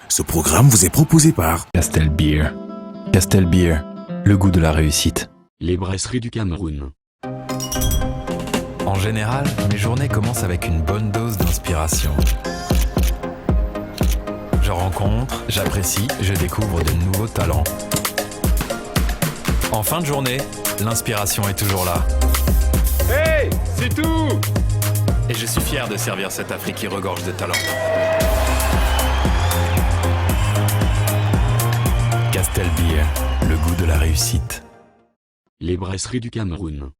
Ce programme vous est proposé par Castel Beer. Castel Beer, le goût de la réussite. Les brasseries du Cameroun. En général, mes journées commencent avec une bonne dose d'inspiration. Je rencontre, j'apprécie, je découvre de nouveaux talents. En fin de journée, l'inspiration est toujours là. Hey, c'est tout! Et je suis fier de servir cette Afrique qui regorge de talents. Castel Beer, le goût de la réussite. Les brasseries du Cameroun.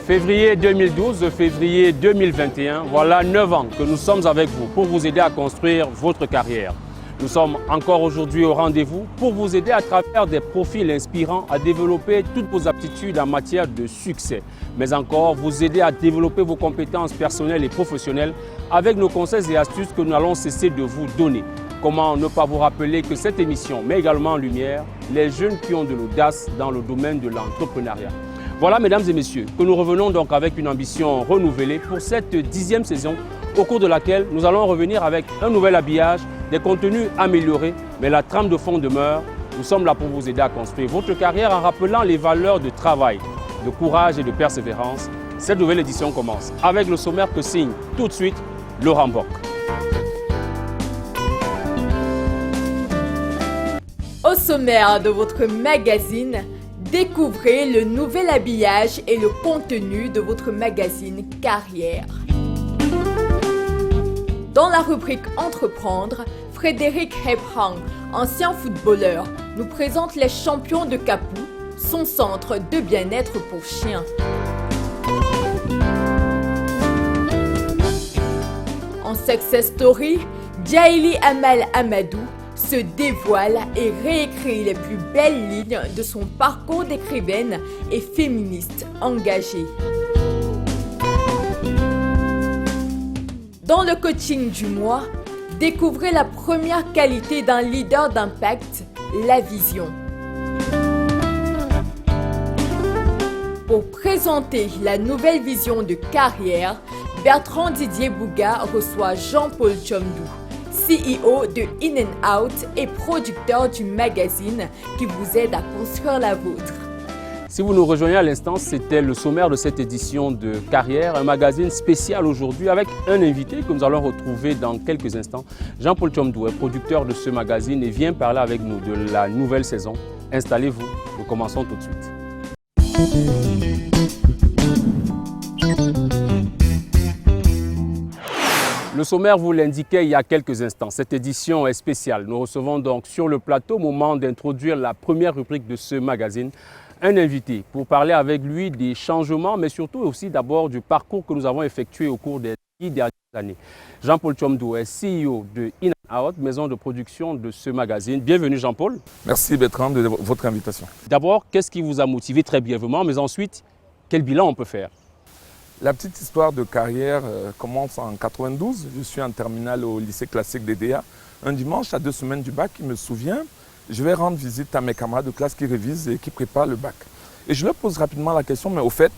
Février 2012, février 2021, voilà 9 ans que nous sommes avec vous pour vous aider à construire votre carrière. Nous sommes encore aujourd'hui au rendez-vous pour vous aider à travers des profils inspirants à développer toutes vos aptitudes en matière de succès, mais encore vous aider à développer vos compétences personnelles et professionnelles avec nos conseils et astuces que nous n'allons cesser de vous donner. Comment ne pas vous rappeler que cette émission met également en lumière les jeunes qui ont de l'audace dans le domaine de l'entrepreneuriat. Voilà, mesdames et messieurs, que nous revenons donc avec une ambition renouvelée pour cette 10e saison, au cours de laquelle nous allons revenir avec un nouvel habillage, des contenus améliorés, mais la trame de fond demeure. Nous sommes là pour vous aider à construire votre carrière en rappelant les valeurs de travail, de courage et de persévérance. Cette nouvelle édition commence avec le sommaire que signe tout de suite Laurent Bock. Au sommaire de votre magazine, découvrez le nouvel habillage et le contenu de votre magazine Carrière. Dans la rubrique Entreprendre, Frédéric Hebrang, ancien footballeur, nous présente les champions de Kapou, son centre de bien-être pour chiens. En Success Story, Djaïli Amal Amadou se dévoile et réécrit les plus belles lignes de son parcours d'écrivaine et féministe engagée. Dans le coaching du mois, découvrez la première qualité d'un leader d'impact, la vision. Pour présenter la nouvelle vision de carrière, Bertrand Didier Bouga reçoit Jean-Paul Chomdou, CEO de In and Out et producteur du magazine qui vous aide à construire la vôtre. Si vous nous rejoignez à l'instant, c'était le sommaire de cette édition de Carrière, un magazine spécial aujourd'hui avec un invité que nous allons retrouver dans quelques instants. Jean-Paul Chomdou est producteur de ce magazine et vient parler avec nous de la nouvelle saison. Installez-vous, nous commençons tout de suite. Le sommaire vous l'indiquait il y a quelques instants. Cette édition est spéciale. Nous recevons donc sur le plateau, au moment d'introduire la première rubrique de ce magazine, un invité pour parler avec lui des changements, mais surtout aussi d'abord du parcours que nous avons effectué au cours des 10 dernières années. Jean-Paul Chomdou est CEO de In and Out, maison de production de ce magazine. Bienvenue Jean-Paul. Merci Bertrand de votre invitation. D'abord, qu'est-ce qui vous a motivé très brièvement, mais ensuite, quel bilan on peut faire? La petite histoire de carrière commence en 92. Je suis en terminale au lycée classique d'EDA. Un dimanche, à 2 semaines du bac, je me souviens, je vais rendre visite à mes camarades de classe qui révisent et qui préparent le bac. Et je leur pose rapidement la question, mais au fait,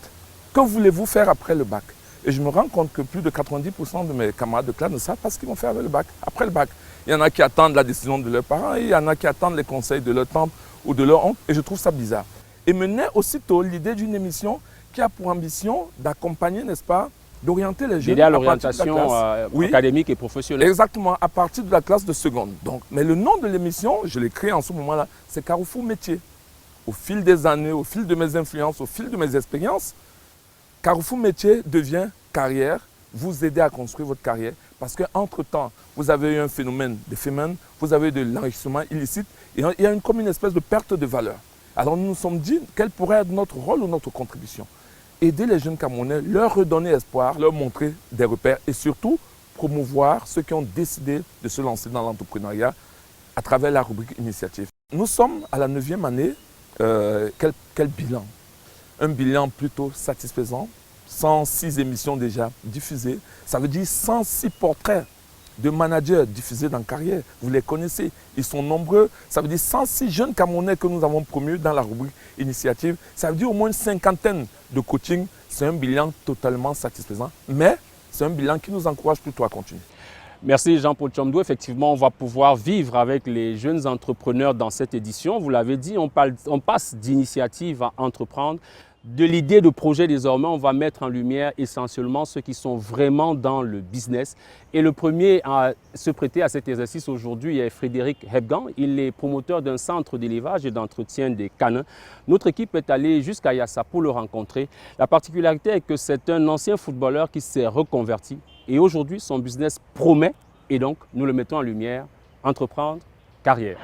que voulez-vous faire après le bac? Et je me rends compte que plus de 90% de mes camarades de classe ne savent pas ce qu'ils vont faire avec le bac, après le bac. Il y en a qui attendent la décision de leurs parents, et il y en a qui attendent les conseils de leur tante ou de leur oncle, et je trouve ça bizarre. Et me naît aussitôt l'idée d'une émission qui a pour ambition d'accompagner, n'est-ce pas, d'orienter les jeunes à l'orientation académique et professionnelle. Exactement, à partir de la classe de seconde. Donc, mais le nom de l'émission, je l'ai créé en ce moment-là, c'est Carrefour Métier. Au fil des années, au fil de mes influences, au fil de mes expériences, Carrefour Métier devient carrière, vous aider à construire votre carrière. Parce qu'entre-temps, vous avez eu un phénomène de féminin, vous avez eu de l'enrichissement illicite, et il y a comme une espèce de perte de valeur. Alors nous nous sommes dit, quel pourrait être notre rôle ou notre contribution? aider les jeunes Camerounais, leur redonner espoir, leur montrer des repères et surtout promouvoir ceux qui ont décidé de se lancer dans l'entrepreneuriat à travers la rubrique initiative. Nous sommes à la 9e année. Quel bilan? Un bilan plutôt satisfaisant. 106 émissions déjà diffusées. Ça veut dire 106 portraits de managers diffusés dans Carrière. Vous les connaissez, ils sont nombreux. Ça veut dire 106 jeunes Camerounais que nous avons promus dans la rubrique initiative. Ça veut dire au moins une cinquantaine de coachings. C'est un bilan totalement satisfaisant, mais c'est un bilan qui nous encourage plutôt à continuer. Merci Jean-Paul Tchomdou. Effectivement, on va pouvoir vivre avec les jeunes entrepreneurs dans cette édition. Vous l'avez dit, on passe d'initiative à entreprendre. De l'idée de projet, désormais, on va mettre en lumière essentiellement ceux qui sont vraiment dans le business. Et le premier à se prêter à cet exercice aujourd'hui est Frédéric Hebgan. Il est promoteur d'un centre d'élevage et d'entretien des canins. Notre équipe est allée jusqu'à Yassa pour le rencontrer. La particularité est que c'est un ancien footballeur qui s'est reconverti. Et aujourd'hui, son business promet. Et donc, nous le mettons en lumière. Entreprendre, carrière.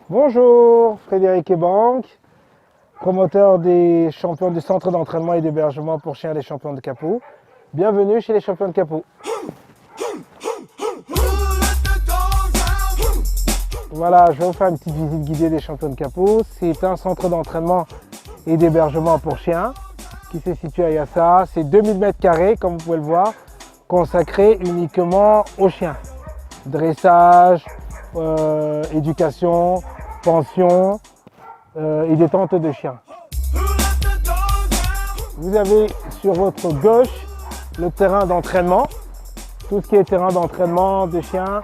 Bonjour, Frédéric Hebgan, promoteur des champions du centre d'entraînement et d'hébergement pour chiens les champions de Capoue. Bienvenue chez les champions de Capoue. Voilà, je vais vous faire une petite visite guidée des champions de Capoue. C'est un centre d'entraînement et d'hébergement pour chiens qui se situe à Yassa. C'est 2000 m², comme vous pouvez le voir, consacré uniquement aux chiens. Dressage, éducation, pension et détente de chiens. Vous avez sur votre gauche le terrain d'entraînement. Tout ce qui est terrain d'entraînement de chiens,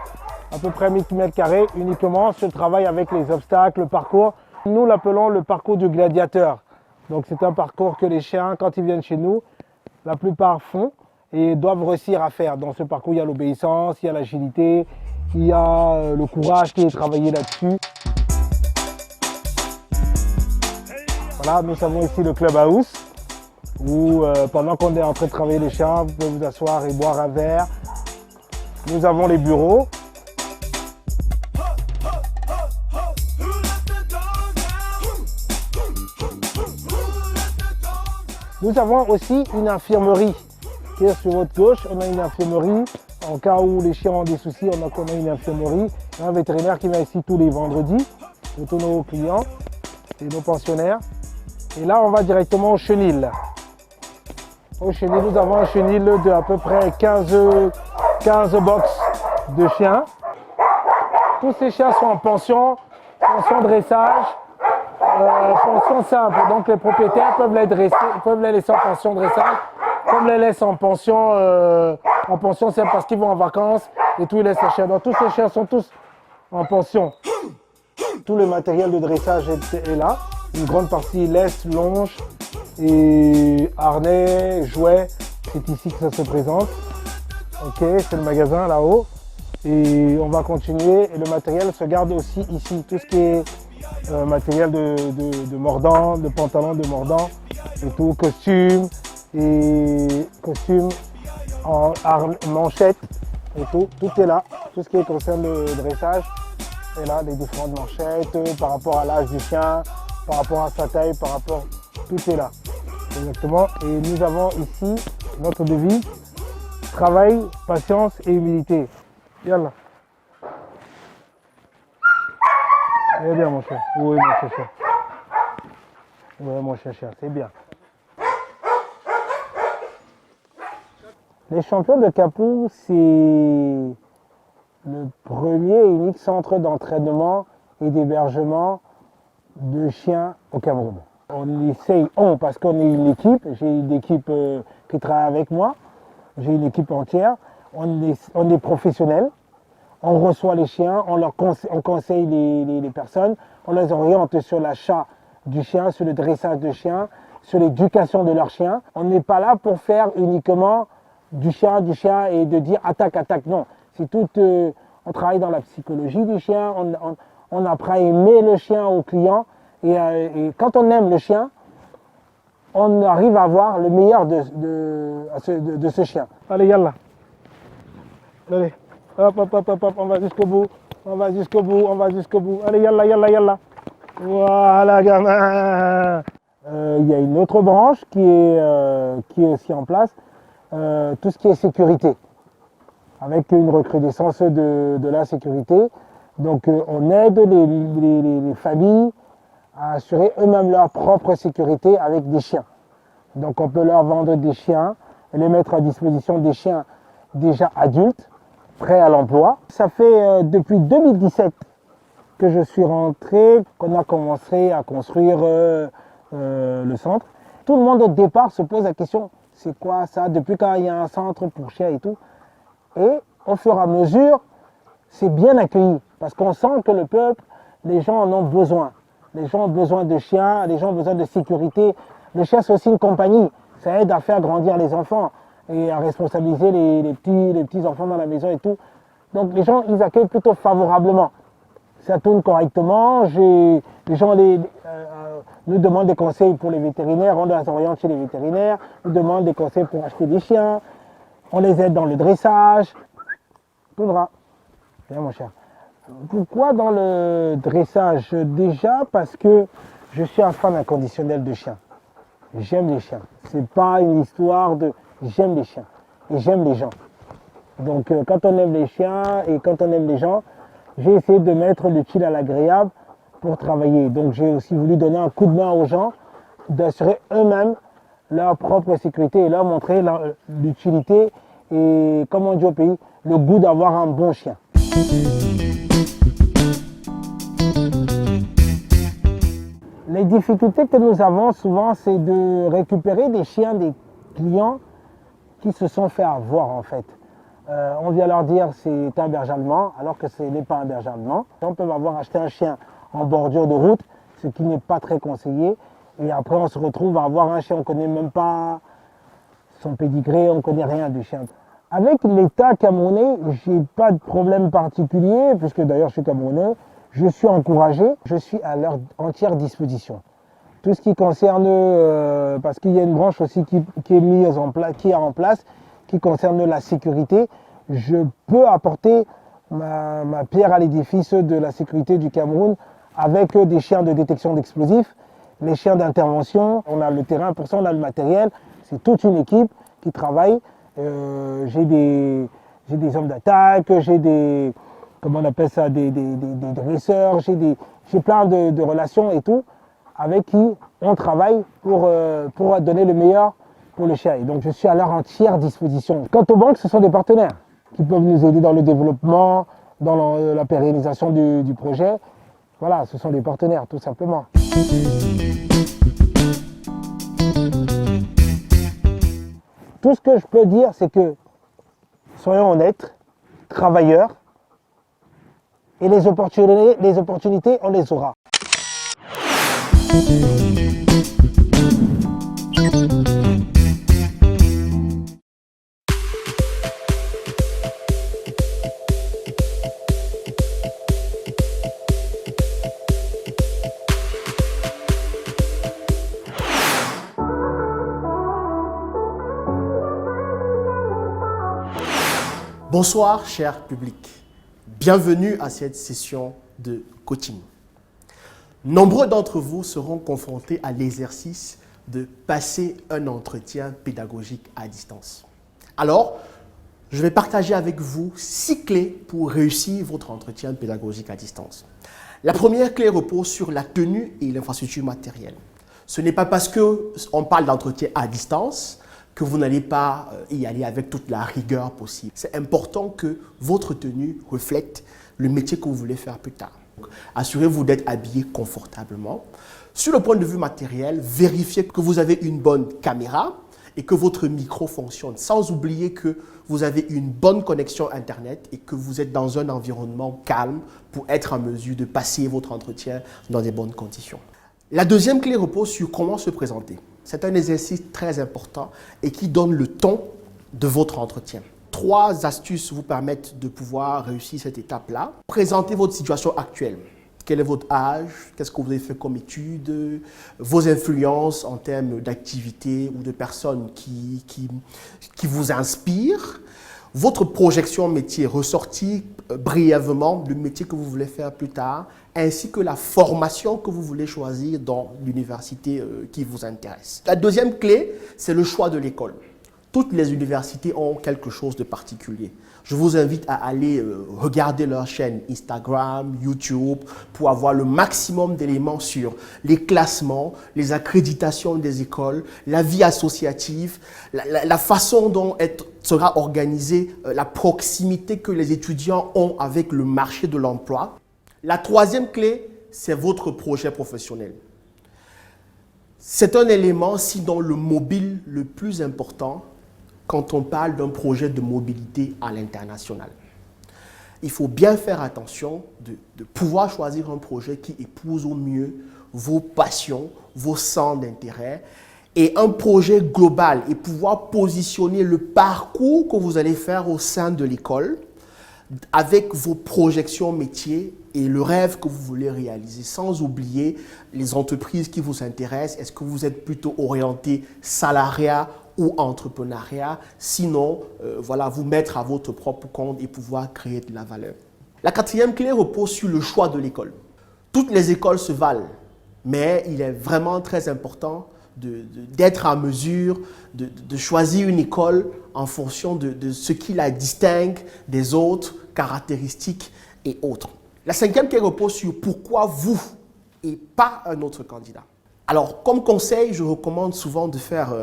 à peu près 1000 m², uniquement sur le travail avec les obstacles, le parcours. Nous l'appelons le parcours du gladiateur. Donc c'est un parcours que les chiens, quand ils viennent chez nous, la plupart font et doivent réussir à faire. Dans ce parcours, il y a l'obéissance, il y a l'agilité, il y a le courage qui est travaillé là-dessus. Voilà, nous avons ici le clubhouse où pendant qu'on est en train de travailler les chiens, vous pouvez vous asseoir et boire un verre. Nous avons les bureaux. Nous avons aussi une infirmerie qui est sur votre gauche. On a une infirmerie. En cas où les chiens ont des soucis, on a une infirmerie. Un vétérinaire qui vient ici tous les vendredis pour tous nos clients et nos pensionnaires. Et là, on va directement au chenil. Au chenil, nous avons un chenil de à peu près 15 box de chiens. Tous ces chiens sont en pension dressage, pension simple. Donc les propriétaires peuvent les laisser en pension dressage, comme les laissent en pension c'est parce qu'ils vont en vacances et tout, ils laissent les chiens. Donc tous ces chiens sont tous en pension. Tout le matériel de dressage est là. Une grande partie laisse, longe et harnais, jouets. C'est ici que ça se présente. Ok, c'est le magasin là-haut. Et on va continuer. Et le matériel se garde aussi ici. Tout ce qui est matériel de mordant, de pantalon de mordant et tout, costume en manchette et tout est là. Tout ce qui concerne le dressage est là, les différentes manchettes par rapport à l'âge du chien, par rapport à sa taille, tout est là. Exactement. Et nous avons ici notre devise, travail, patience et humilité. Yallah. Eh bien mon chien. Oui mon chien. Oui mon chien, c'est bien. Les champions de Capoue, c'est le premier et unique centre d'entraînement et d'hébergement de chiens au Cameroun. On essaye, parce qu'on est une équipe, j'ai une équipe qui travaille avec moi, j'ai une équipe entière, on est professionnels, on reçoit les chiens, on conseille les personnes, on les oriente sur l'achat du chien, sur le dressage de chien, sur l'éducation de leur chien. On n'est pas là pour faire uniquement du chien et de dire attaque, non. C'est tout, on travaille dans la psychologie du chien, on apprend à aimer le chien au client et quand on aime le chien, on arrive à avoir le meilleur de ce chien. Allez, yallah. Allez, hop, hop, hop, hop, hop, on va jusqu'au bout. On va jusqu'au bout, on va jusqu'au bout. Allez, yallah, yallah, yallah. Voilà, gamin. Il y a une autre branche qui est aussi en place, tout ce qui est sécurité, avec une recrudescence de la sécurité. Donc on aide les familles à assurer eux-mêmes leur propre sécurité avec des chiens. Donc on peut leur vendre des chiens et les mettre à disposition des chiens déjà adultes, prêts à l'emploi. Ça fait depuis 2017 que je suis rentré, qu'on a commencé à construire le centre. Tout le monde au départ se pose la question, c'est quoi ça? Depuis quand il y a un centre pour chiens et tout? Et au fur et à mesure, c'est bien accueilli parce qu'on sent que le peuple, les gens en ont besoin. Les gens ont besoin de chiens, les gens ont besoin de sécurité. Le chien, c'est aussi une compagnie. Ça aide à faire grandir les enfants et à responsabiliser les petits enfants dans la maison et tout. Donc les gens, ils accueillent plutôt favorablement. Ça tourne correctement. Les gens nous demandent des conseils pour les vétérinaires. On les oriente chez les vétérinaires. Nous demandent des conseils pour acheter des chiens. On les aide dans le dressage. Tout droit. Viens mon cher. Pourquoi dans le dressage? Déjà parce que je suis un fan inconditionnel de chiens. J'aime les chiens. C'est pas une histoire de... J'aime les chiens. Et j'aime les gens. Donc quand on aime les chiens et quand on aime les gens, j'ai essayé de mettre l'utile à l'agréable pour travailler. Donc j'ai aussi voulu donner un coup de main aux gens, d'assurer eux-mêmes leur propre sécurité et leur montrer l'utilité et, comme on dit au pays, le goût d'avoir un bon chien. Les difficultés que nous avons souvent, c'est de récupérer des chiens des clients qui se sont fait avoir en fait. On vient leur dire c'est un berger allemand, alors que ce n'est pas un berger allemand. On peut avoir acheté un chien en bordure de route, ce qui n'est pas très conseillé. Et après, on se retrouve à avoir un chien, on ne connaît même pas son pédigré, on ne connaît rien du chien. Avec l'État camerounais, je n'ai pas de problème particulier, puisque d'ailleurs je suis camerounais. Je suis encouragé, je suis à leur entière disposition. Tout ce qui concerne, parce qu'il y a une branche aussi qui est mise en place, qui concerne la sécurité, je peux apporter ma pierre à l'édifice de la sécurité du Cameroun avec des chiens de détection d'explosifs, les chiens d'intervention. On a le terrain pour ça, on a le matériel. C'est toute une équipe qui travaille. J'ai des hommes d'attaque, j'ai des, comment on appelle ça, des dresseurs, j'ai plein de relations et tout, avec qui on travaille pour donner le meilleur pour le chien. Et donc je suis à leur entière disposition. Quant aux banques, ce sont des partenaires qui peuvent nous aider dans le développement, dans la pérennisation du projet. Voilà, ce sont des partenaires, tout simplement. Tout ce que je peux dire, c'est que soyons honnêtes, travailleurs, et les opportunités, on les aura. Bonsoir, cher public. Bienvenue à cette session de coaching. Nombreux d'entre vous seront confrontés à l'exercice de passer un entretien pédagogique à distance. Alors, je vais partager avec vous 6 clés pour réussir votre entretien pédagogique à distance. La première clé repose sur la tenue et l'infrastructure matérielle. Ce n'est pas parce qu'on parle d'entretien à distance que vous n'allez pas y aller avec toute la rigueur possible. C'est important que votre tenue reflète le métier que vous voulez faire plus tard. Assurez-vous d'être habillé confortablement. Sur le point de vue matériel, vérifiez que vous avez une bonne caméra et que votre micro fonctionne, sans oublier que vous avez une bonne connexion Internet et que vous êtes dans un environnement calme pour être en mesure de passer votre entretien dans des bonnes conditions. La deuxième clé repose sur comment se présenter. C'est un exercice très important et qui donne le ton de votre entretien. 3 astuces vous permettent de pouvoir réussir cette étape-là. Présentez votre situation actuelle. quel est votre âge, qu'est-ce que vous avez fait comme études, vos influences en termes d'activités ou de personnes qui vous inspirent, votre projection métier ressortie brièvement, le métier que vous voulez faire plus tard, ainsi que la formation que vous voulez choisir dans l'université qui vous intéresse. La deuxième clé, c'est le choix de l'école. Toutes les universités ont quelque chose de particulier. Je vous invite à aller regarder leur chaîne Instagram, YouTube, pour avoir le maximum d'éléments sur les classements, les accréditations des écoles, la vie associative, la façon dont sera organisée la proximité que les étudiants ont avec le marché de l'emploi. La troisième clé, c'est votre projet professionnel. C'est un élément, sinon le mobile le plus important, quand on parle d'un projet de mobilité à l'international. Il faut bien faire attention de pouvoir choisir un projet qui épouse au mieux vos passions, vos centres d'intérêt et un projet global et pouvoir positionner le parcours que vous allez faire au sein de l'école avec vos projections métiers et le rêve que vous voulez réaliser, sans oublier les entreprises qui vous intéressent. Est-ce que vous êtes plutôt orienté salariat ou entrepreneuriat, sinon, voilà, vous mettre à votre propre compte et pouvoir créer de la valeur. La quatrième clé repose sur le choix de l'école. Toutes les écoles se valent, mais il est vraiment très important d'être en mesure de choisir une école en fonction de ce qui la distingue des autres caractéristiques et autres. La cinquième clé repose sur pourquoi vous et pas un autre candidat. Alors, comme conseil, je recommande souvent de faire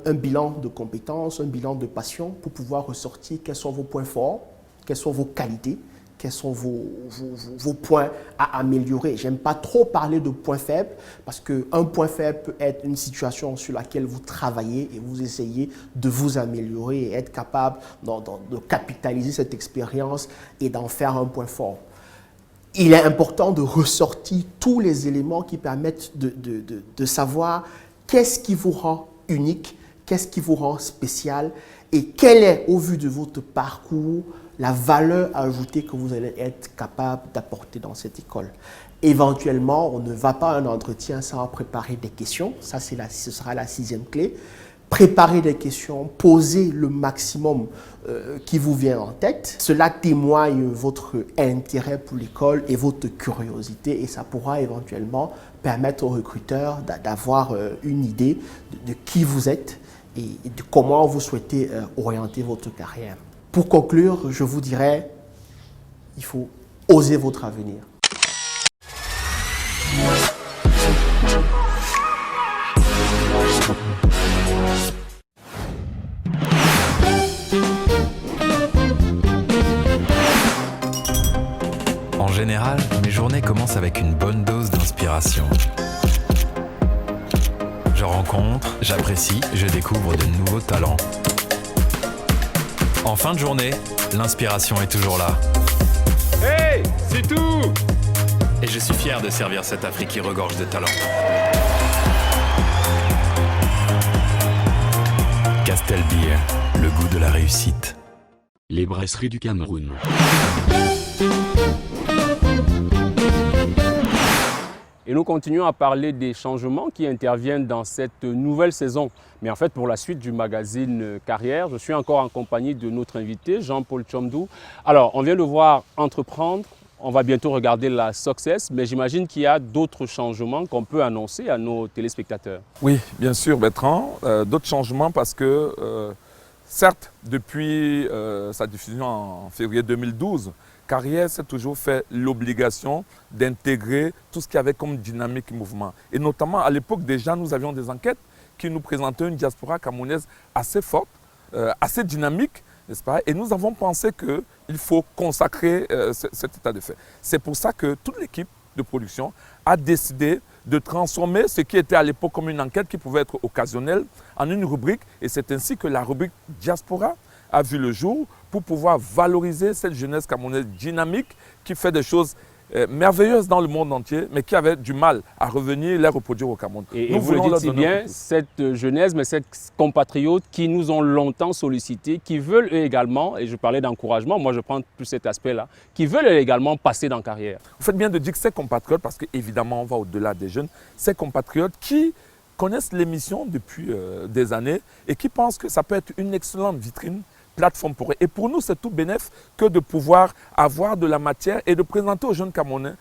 un bilan de compétences, un bilan de passion pour pouvoir ressortir quels sont vos points forts, quelles sont vos qualités, quels sont vos points à améliorer. J'aime pas trop parler de points faibles parce qu'un point faible peut être une situation sur laquelle vous travaillez et vous essayez de vous améliorer et être capable de capitaliser cette expérience et d'en faire un point fort. Il est important de ressortir tous les éléments qui permettent de savoir qu'est-ce qui vous rend unique, qu'est-ce qui vous rend spécial et quelle est, au vu de votre parcours, la valeur ajoutée que vous allez être capable d'apporter dans cette école. Éventuellement, on ne va pas à un entretien sans préparer des questions. Ça, ce sera la sixième clé. Préparer des questions, poser le maximum qui vous vient en tête. Cela témoigne votre intérêt pour l'école et votre curiosité et ça pourra éventuellement permettre aux recruteurs d'avoir une idée de qui vous êtes et de comment vous souhaitez orienter votre carrière. Pour conclure, je vous dirais, il faut oser votre avenir. En général, mes journées commencent avec une bonne dose d'inspiration. Je rencontre, j'apprécie, je découvre de nouveaux talents. En fin de journée, l'inspiration est toujours là. Hey, c'est tout! Et je suis fier de servir cette Afrique qui regorge de talents. Castel Beer, le goût de la réussite. Les brasseries du Cameroun. Et nous continuons à parler des changements qui interviennent dans cette nouvelle saison. Mais en fait, pour la suite du magazine Carrière, je suis encore en compagnie de notre invité, Jean-Paul Tchomdou. Alors, on vient de voir entreprendre. On va bientôt regarder la Success, mais j'imagine qu'il y a d'autres changements qu'on peut annoncer à nos téléspectateurs. Oui, bien sûr, Bertrand. D'autres changements parce que, certes, depuis sa diffusion en février 2012, Carrière s'est toujours fait l'obligation d'intégrer tout ce qu'il y avait comme dynamique et mouvement. Et notamment, à l'époque, déjà, nous avions des enquêtes qui nous présentaient une diaspora camerounaise assez forte, assez dynamique, n'est-ce pas? Et nous avons pensé qu'il faut consacrer cet état de fait. C'est pour ça que toute l'équipe de production a décidé de transformer ce qui était à l'époque comme une enquête qui pouvait être occasionnelle en une rubrique. Et c'est ainsi que la rubrique Diaspora a vu le jour pour pouvoir valoriser cette jeunesse camerounaise dynamique qui fait des choses merveilleuses dans le monde entier, mais qui avaient du mal à revenir les reproduire au Cameroun. Et vous le dites si bien, cette jeunesse, mais ces compatriotes qui nous ont longtemps sollicités, qui veulent eux également, et je parlais d'encouragement, moi je prends plus cet aspect-là, qui veulent également passer dans la carrière. Vous faites bien de dire que ces compatriotes, parce qu'évidemment on va au-delà des jeunes, ces compatriotes qui connaissent l'émission depuis des années et qui pensent que ça peut être une excellente vitrine, plateforme pour eux. Et pour nous, c'est tout bénéf que de pouvoir avoir de la matière et de présenter aux jeunes Camerounais,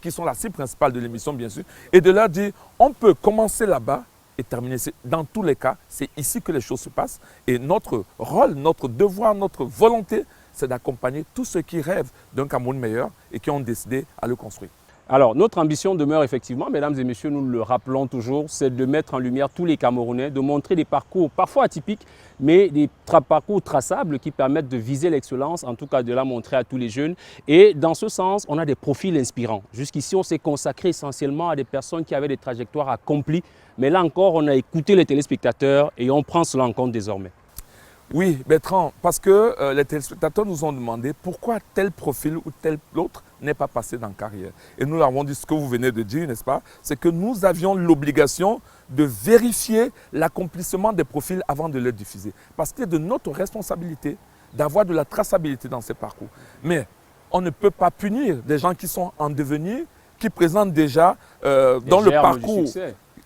qui sont la cible principale de l'émission, bien sûr, et de leur dire, on peut commencer là-bas et terminer. Dans tous les cas, c'est ici que les choses se passent. Et notre rôle, notre devoir, notre volonté, c'est d'accompagner tous ceux qui rêvent d'un Cameroun meilleur et qui ont décidé à le construire. Alors, notre ambition demeure effectivement, mesdames et messieurs, nous le rappelons toujours, c'est de mettre en lumière tous les Camerounais, de montrer des parcours parfois atypiques, mais des parcours traçables qui permettent de viser l'excellence, en tout cas de la montrer à tous les jeunes. Et dans ce sens, on a des profils inspirants. Jusqu'ici, on s'est consacré essentiellement à des personnes qui avaient des trajectoires accomplies, mais là encore, on a écouté les téléspectateurs et on prend cela en compte désormais. Oui, Bertrand, parce que les téléspectateurs nous ont demandé pourquoi tel profil ou tel autre n'est pas passé dans la carrière. Et nous leur avons dit ce que vous venez de dire, n'est-ce pas? C'est que nous avions l'obligation de vérifier l'accomplissement des profils avant de les diffuser. Parce qu'il est de notre responsabilité d'avoir de la traçabilité dans ces parcours. Mais on ne peut pas punir des gens qui sont en devenir, qui présentent déjà dans le parcours,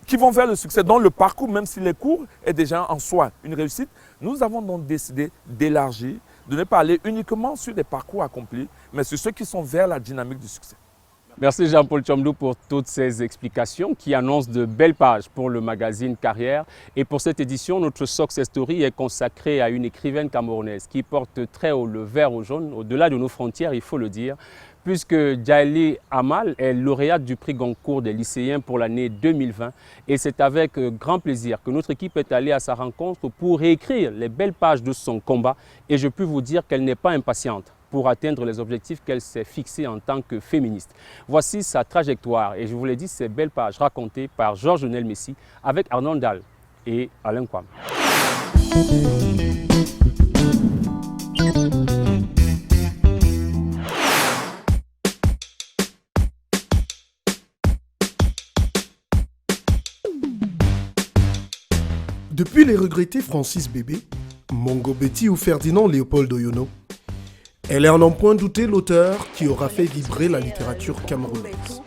qui vont vers le succès, dont le parcours, même s'il est court, est déjà en soi une réussite. Nous avons donc décidé d'élargir, de ne pas aller uniquement sur des parcours accomplis, mais sur ceux qui sont vers la dynamique du succès. Merci Jean-Paul Tchomdou pour toutes ces explications qui annoncent de belles pages pour le magazine Carrière. Et pour cette édition, notre Success Story est consacrée à une écrivaine camerounaise qui porte très haut le vert au jaune, au-delà de nos frontières, il faut le dire, puisque Djaïli Amal est lauréate du prix Goncourt des lycéens pour l'année 2020. Et c'est avec grand plaisir que notre équipe est allée à sa rencontre pour réécrire les belles pages de son combat. Et je peux vous dire qu'elle n'est pas impatiente pour atteindre les objectifs qu'elle s'est fixés en tant que féministe. Voici sa trajectoire et je vous l'ai dit, ces belles pages racontées par Georges Nel Messi avec Arnaud Dahl et Alain Kwam. Depuis les regrettés Francis Bébé, Mongo Betty ou Ferdinand Léopold Oyono, elle est à n'en point douter l'auteur qui aura fait vibrer la littérature camerounaise.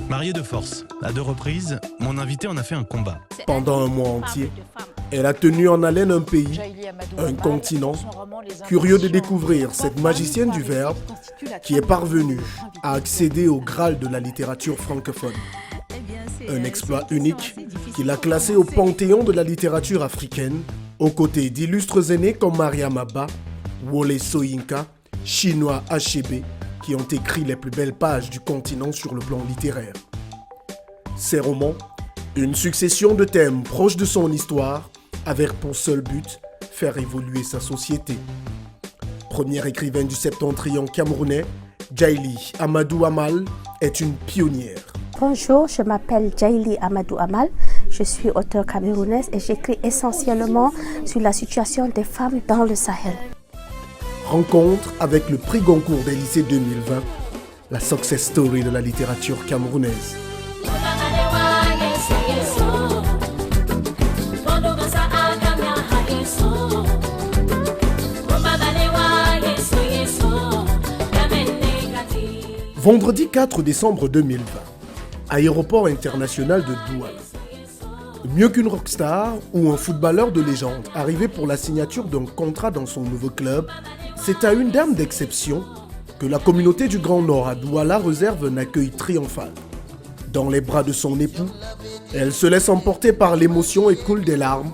Mariée de force, à 2 reprises, mon invité en a fait un combat. Pendant un mois entier, elle a tenu en haleine un pays, un continent, curieux de découvrir cette magicienne du verbe qui est parvenue à accéder au Graal de la littérature francophone. Un exploit unique qui l'a classé au panthéon de la littérature africaine, aux côtés d'illustres aînés comme Mariam Abba, Wole Soyinka, Chinua Achebe, qui ont écrit les plus belles pages du continent sur le plan littéraire. Ces romans, une succession de thèmes proches de son histoire, avaient pour seul but faire évoluer sa société. Première écrivaine du septentrion camerounais, Djaïli Amadou Amal est une pionnière. Bonjour, je m'appelle Djaïli Amadou Amal, je suis auteure camerounaise et j'écris essentiellement sur la situation des femmes dans le Sahel. Rencontre avec le prix Goncourt des lycées 2020, la success story de la littérature camerounaise. Vendredi 4 décembre 2020, aéroport international de Douala. Mieux qu'une rockstar ou un footballeur de légende arrivé pour la signature d'un contrat dans son nouveau club, c'est à une dame d'exception que la communauté du Grand Nord à Douala réserve un accueil triomphal. Dans les bras de son époux, elle se laisse emporter par l'émotion et coule des larmes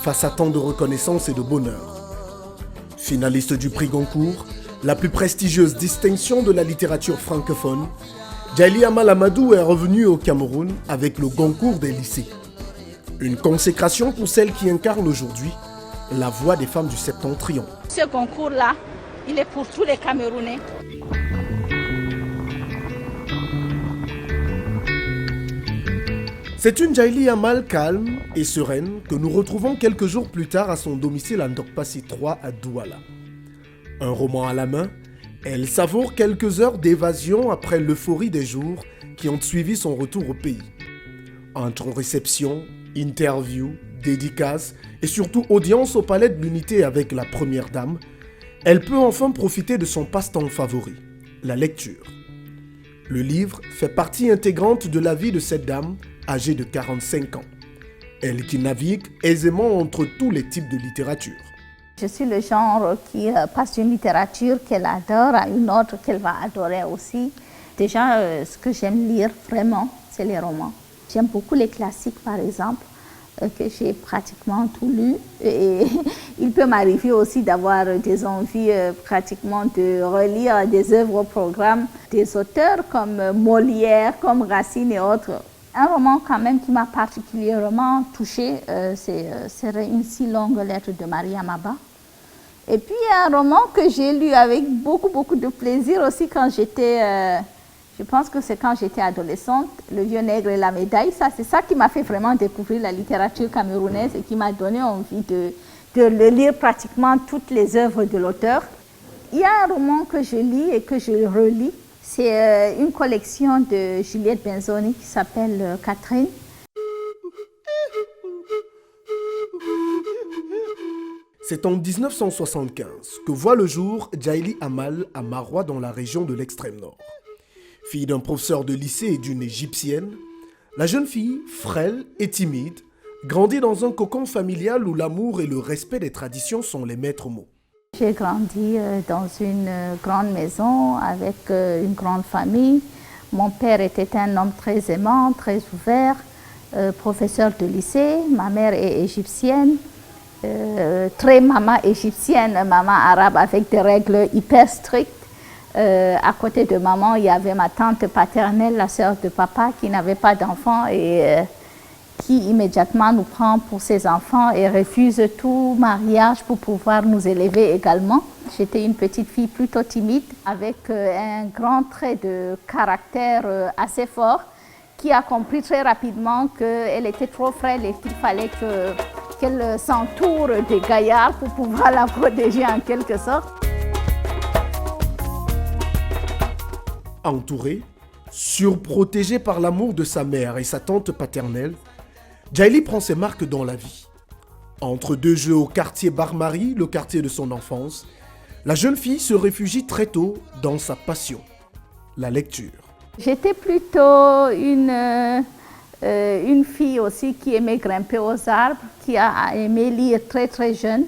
face à tant de reconnaissance et de bonheur. Finaliste du prix Goncourt, la plus prestigieuse distinction de la littérature francophone, Djaïli Amal Amadou est revenue au Cameroun avec le Goncourt des lycées. Une consécration pour celle qui incarne aujourd'hui la voix des femmes du Septentrion. Ce concours-là, il est pour tous les Camerounais. C'est une Djaïli Amal calme et sereine que nous retrouvons quelques jours plus tard à son domicile à Ndokpassi 3 à Douala. Un roman à la main, Elle savoure quelques heures d'évasion après l'euphorie des jours qui ont suivi son retour au pays. Entre réception, interview, dédicaces et surtout audience au Palais de l'Unité avec la Première Dame, elle peut enfin profiter de son passe-temps favori, la lecture. Le livre fait partie intégrante de la vie de cette dame âgée de 45 ans. Elle qui navigue aisément entre tous les types de littérature. Je suis le genre qui passe d'une littérature qu'elle adore à une autre qu'elle va adorer aussi. Déjà, ce que j'aime lire vraiment, c'est les romans. J'aime beaucoup les classiques, par exemple, que j'ai pratiquement tout lu. Et il peut m'arriver aussi d'avoir des envies pratiquement de relire des œuvres au programme des auteurs comme Molière, comme Racine et autres. Un roman quand même qui m'a particulièrement touchée, c'est Une si longue lettre de Maria Maba. Et puis un roman que j'ai lu avec beaucoup de plaisir aussi quand j'étais, je pense que c'est quand j'étais adolescente, Le vieux nègre et la médaille. C'est ça qui m'a fait vraiment découvrir la littérature camerounaise et qui m'a donné envie de le lire pratiquement toutes les œuvres de l'auteur. Il y a un roman que je lis et que je relis. C'est une collection de Juliette Benzoni qui s'appelle Catherine. C'est en 1975 que voit le jour Djaïli Amal à Maroua dans la région de l'extrême nord. Fille d'un professeur de lycée et d'une égyptienne, la jeune fille, frêle et timide, grandit dans un cocon familial où l'amour et le respect des traditions sont les maîtres mots. J'ai grandi dans une grande maison avec une grande famille. Mon père était un homme très aimant, très ouvert, professeur de lycée. Ma mère est égyptienne, très maman égyptienne, maman arabe avec des règles hyper strictes. À côté de maman, il y avait ma tante paternelle, la sœur de papa, qui n'avait pas d'enfants et qui immédiatement nous prend pour ses enfants et refuse tout mariage pour pouvoir nous élever également. J'étais une petite fille plutôt timide avec un grand trait de caractère assez fort qui a compris très rapidement qu'elle était trop frêle et qu'il fallait qu'elle s'entoure des gaillards pour pouvoir la protéger en quelque sorte. Entourée, surprotégée par l'amour de sa mère et sa tante paternelle, Djaïli prend ses marques dans la vie. Entre deux jeux au quartier Bar-Marie, le quartier de son enfance, la jeune fille se réfugie très tôt dans sa passion, la lecture. J'étais plutôt une fille aussi qui aimait grimper aux arbres, qui a aimé lire très jeune.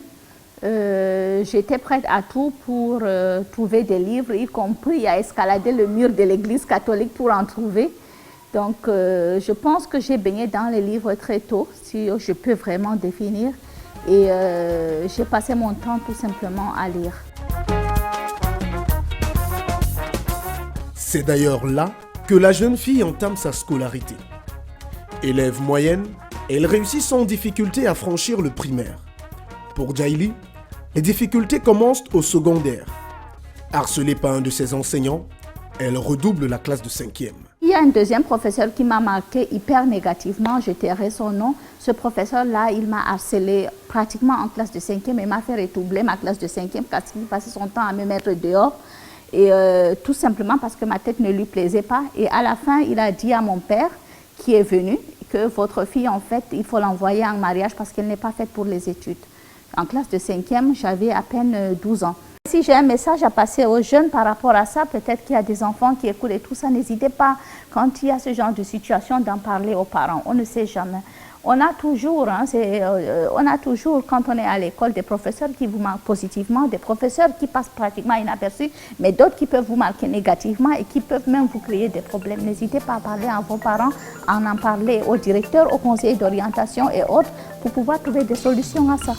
J'étais prête à tout pour trouver des livres, y compris à escalader le mur de l'église catholique pour en trouver. Donc, je pense que j'ai baigné dans les livres très tôt, si je peux vraiment définir. Et j'ai passé mon temps tout simplement à lire. C'est d'ailleurs là que la jeune fille entame sa scolarité. Élève moyenne, elle réussit sans difficulté à franchir le primaire. Pour Djaïli, les difficultés commencent au secondaire. Harcelée par un de ses enseignants, elle redouble la classe de 5e. Il y a un deuxième professeur qui m'a marqué hyper négativement, je tairai son nom. Ce professeur-là, il m'a harcelé pratiquement en classe de 5e et m'a fait redoubler ma classe de 5e parce qu'il passait son temps à me mettre dehors. Et tout simplement parce que ma tête ne lui plaisait pas. Et à la fin, il a dit à mon père, qui est venu, que votre fille, en fait, il faut l'envoyer en mariage parce qu'elle n'est pas faite pour les études. En classe de 5e, j'avais à peine 12 ans. Si j'ai un message à passer aux jeunes par rapport à ça, peut-être qu'il y a des enfants qui écoutent et tout ça, n'hésitez pas, quand il y a ce genre de situation, d'en parler aux parents. On ne sait jamais. On a toujours, quand on est à l'école, des professeurs qui vous marquent positivement, des professeurs qui passent pratiquement inaperçus, mais d'autres qui peuvent vous marquer négativement et qui peuvent même vous créer des problèmes. N'hésitez pas à parler à vos parents, à en parler aux directeurs, aux conseillers d'orientation et autres, pour pouvoir trouver des solutions à ça.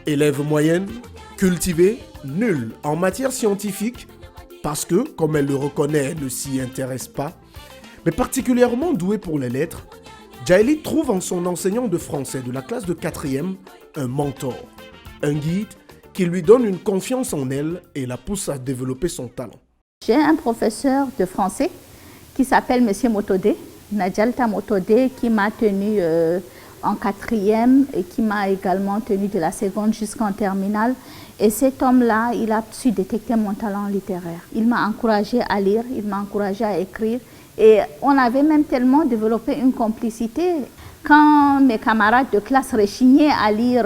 Élève moyenne, cultivée, nulle en matière scientifique, parce que, comme elle le reconnaît, elle ne s'y intéresse pas, mais particulièrement douée pour les lettres, Djaïli trouve en son enseignant de français de la classe de 4e un mentor, un guide qui lui donne une confiance en elle et la pousse à développer son talent. J'ai un professeur de français qui s'appelle M. Motodé, Nadjalta Motodé, qui m'a tenu en 4e et qui m'a également tenu de la seconde jusqu'en terminale. Et cet homme-là, il a su détecter mon talent littéraire. Il m'a encouragé à lire, il m'a encouragé à écrire. Et on avait même tellement développé une complicité. Quand mes camarades de classe rechignaient à lire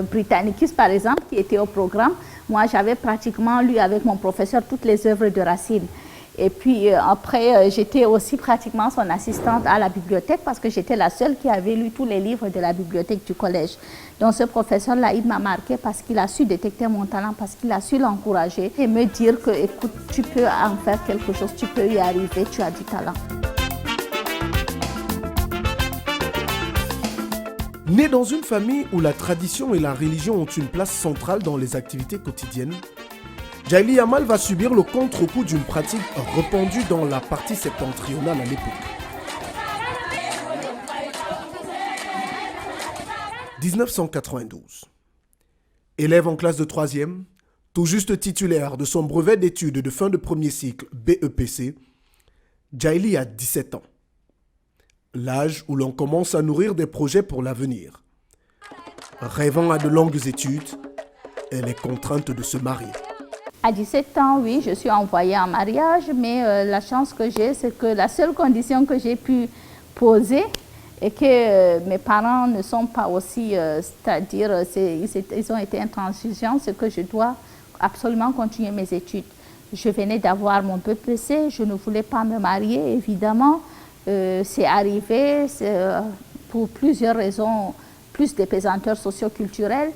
Britannicus, par exemple, qui était au programme, moi, j'avais pratiquement lu avec mon professeur toutes les œuvres de Racine. Et puis après, j'étais aussi pratiquement son assistante à la bibliothèque parce que j'étais la seule qui avait lu tous les livres de la bibliothèque du collège. Donc ce professeur-là, il m'a marqué parce qu'il a su détecter mon talent, parce qu'il a su l'encourager et me dire que, écoute, tu peux en faire quelque chose, tu peux y arriver, tu as du talent. Née dans une famille où la tradition et la religion ont une place centrale dans les activités quotidiennes, Djaïli Yamal va subir le contre-coup d'une pratique répandue dans la partie septentrionale à l'époque. 1992. Élève en classe de 3e, tout juste titulaire de son brevet d'études de fin de premier cycle BEPC, Djaïli a 17 ans. L'âge où l'on commence à nourrir des projets pour l'avenir. Rêvant à de longues études, elle est contrainte de se marier. À 17 ans, oui, je suis envoyée en mariage, mais la chance que j'ai, c'est que la seule condition que j'ai pu poser et que mes parents ne sont pas aussi, c'est-à-dire ils ont été intransigeants, c'est que je dois absolument continuer mes études. Je venais d'avoir mon BEPC, je ne voulais pas me marier, évidemment. C'est arrivé pour plusieurs raisons, plus des pesanteurs socio-culturelles.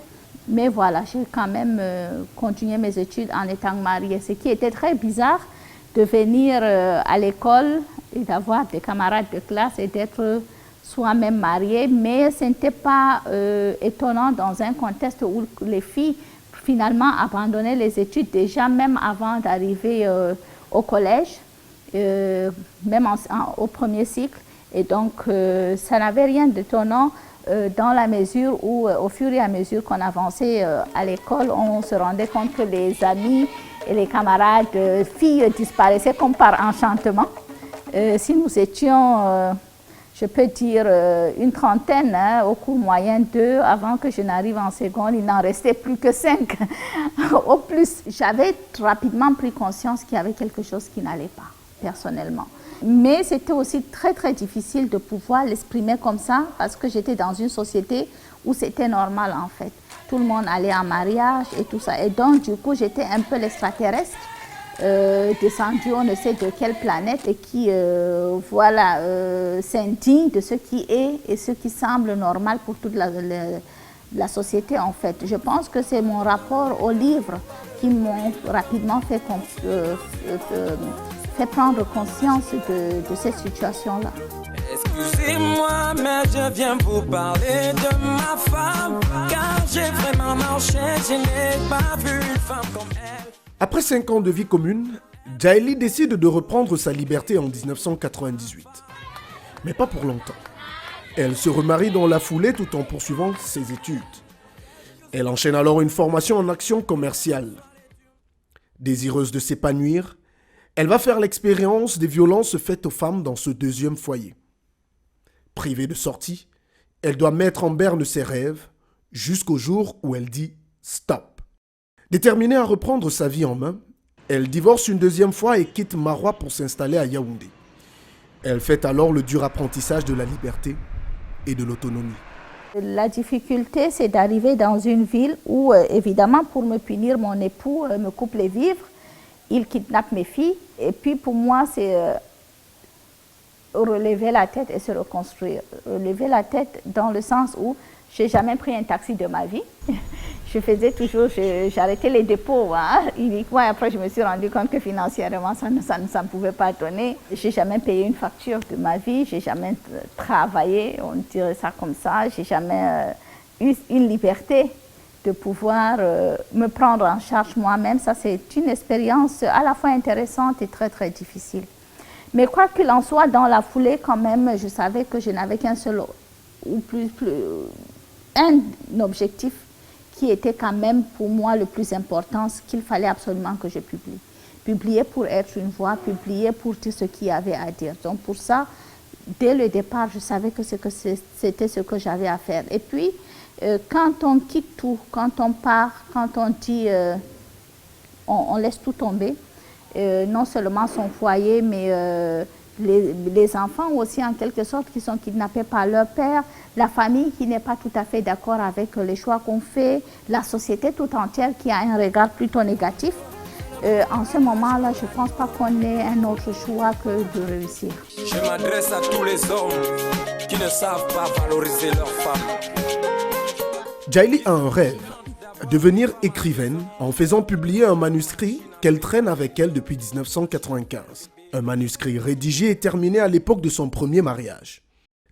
Mais voilà, j'ai quand même continué mes études en étant mariée. Ce qui était très bizarre, de venir à l'école et d'avoir des camarades de classe et d'être soi-même mariée. Mais ce n'était pas étonnant dans un contexte où les filles finalement abandonnaient les études déjà même avant d'arriver au collège, même au premier cycle. Et donc, ça n'avait rien d'étonnant. Dans la mesure où, au fur et à mesure qu'on avançait à l'école, on se rendait compte que les amis et les camarades filles disparaissaient comme par enchantement. Si nous étions, je peux dire, une trentaine, au cours moyen 2, avant que je n'arrive en seconde, il n'en restait plus que 5 au plus. J'avais rapidement pris conscience qu'il y avait quelque chose qui n'allait pas, personnellement. Mais c'était aussi très très difficile de pouvoir l'exprimer comme ça parce que j'étais dans une société où c'était normal en fait. Tout le monde allait en mariage et tout ça. Et donc du coup j'étais un peu l'extraterrestre, descendu on ne sait de quelle planète et qui s'indigne de ce qui est et ce qui semble normal pour toute la société en fait. Je pense que c'est mon rapport aux livres qui m'ont rapidement fait prendre conscience de cette situation-là. Excusez-moi, mais je viens vous parler de ma femme, car j'ai vraiment marché, je n'ai pas vu une femme comme elle. Après 5 ans de vie commune, Djaïli décide de reprendre sa liberté en 1998. Mais pas pour longtemps. Elle se remarie dans la foulée tout en poursuivant ses études. Elle enchaîne alors une formation en action commerciale. Désireuse de s'épanouir, elle va faire l'expérience des violences faites aux femmes dans ce deuxième foyer. Privée de sortie, elle doit mettre en berne ses rêves jusqu'au jour où elle dit « stop ». Déterminée à reprendre sa vie en main, elle divorce une deuxième fois et quitte Maroua pour s'installer à Yaoundé. Elle fait alors le dur apprentissage de la liberté et de l'autonomie. La difficulté, c'est d'arriver dans une ville où, évidemment, pour me punir, mon époux me coupe les vivres. Il kidnappe mes filles et puis pour moi c'est relever la tête et se reconstruire. Relever la tête dans le sens où je n'ai jamais pris un taxi de ma vie. Je faisais toujours, j'arrêtais les dépôts uniquement et après je me suis rendu compte que financièrement ça ne pouvait pas donner. Je n'ai jamais payé une facture de ma vie, je n'ai jamais travaillé, on dirait ça comme ça, je n'ai jamais eu une liberté de pouvoir me prendre en charge moi-même. Ça, c'est une expérience à la fois intéressante et très, très difficile. Mais quoi qu'il en soit, dans la foulée, quand même, je savais que je n'avais qu'un seul ou un objectif qui était quand même pour moi le plus important, ce qu'il fallait absolument que je publie. Publier pour être une voix, publier pour dire ce qu'il y avait à dire. Donc pour ça, dès le départ, je savais que c'était ce que j'avais à faire. Et puis, quand on quitte tout, quand on part, quand on dit, on laisse tout tomber, non seulement son foyer, mais les enfants aussi en quelque sorte qui sont kidnappés par leur père, la famille qui n'est pas tout à fait d'accord avec les choix qu'on fait, la société tout entière qui a un regard plutôt négatif. En ce moment-là, je ne pense pas qu'on ait un autre choix que de réussir. Je m'adresse à tous les hommes qui ne savent pas valoriser leurs femmes. Djaïli a un rêve, devenir écrivaine en faisant publier un manuscrit qu'elle traîne avec elle depuis 1995. Un manuscrit rédigé et terminé à l'époque de son premier mariage.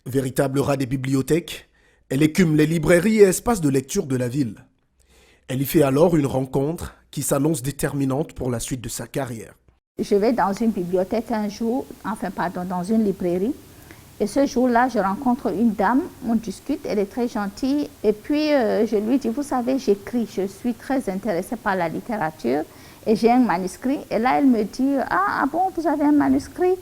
Véritable rat des bibliothèques, elle écume les librairies et espaces de lecture de la ville. Elle y fait alors une rencontre qui s'annonce déterminante pour la suite de sa carrière. Je vais dans une bibliothèque un jour, dans une librairie. Et ce jour-là, je rencontre une dame, on discute, elle est très gentille. Et puis, je lui dis, vous savez, j'écris, je suis très intéressée par la littérature et j'ai un manuscrit. Et là, elle me dit, ah bon, vous avez un manuscrit?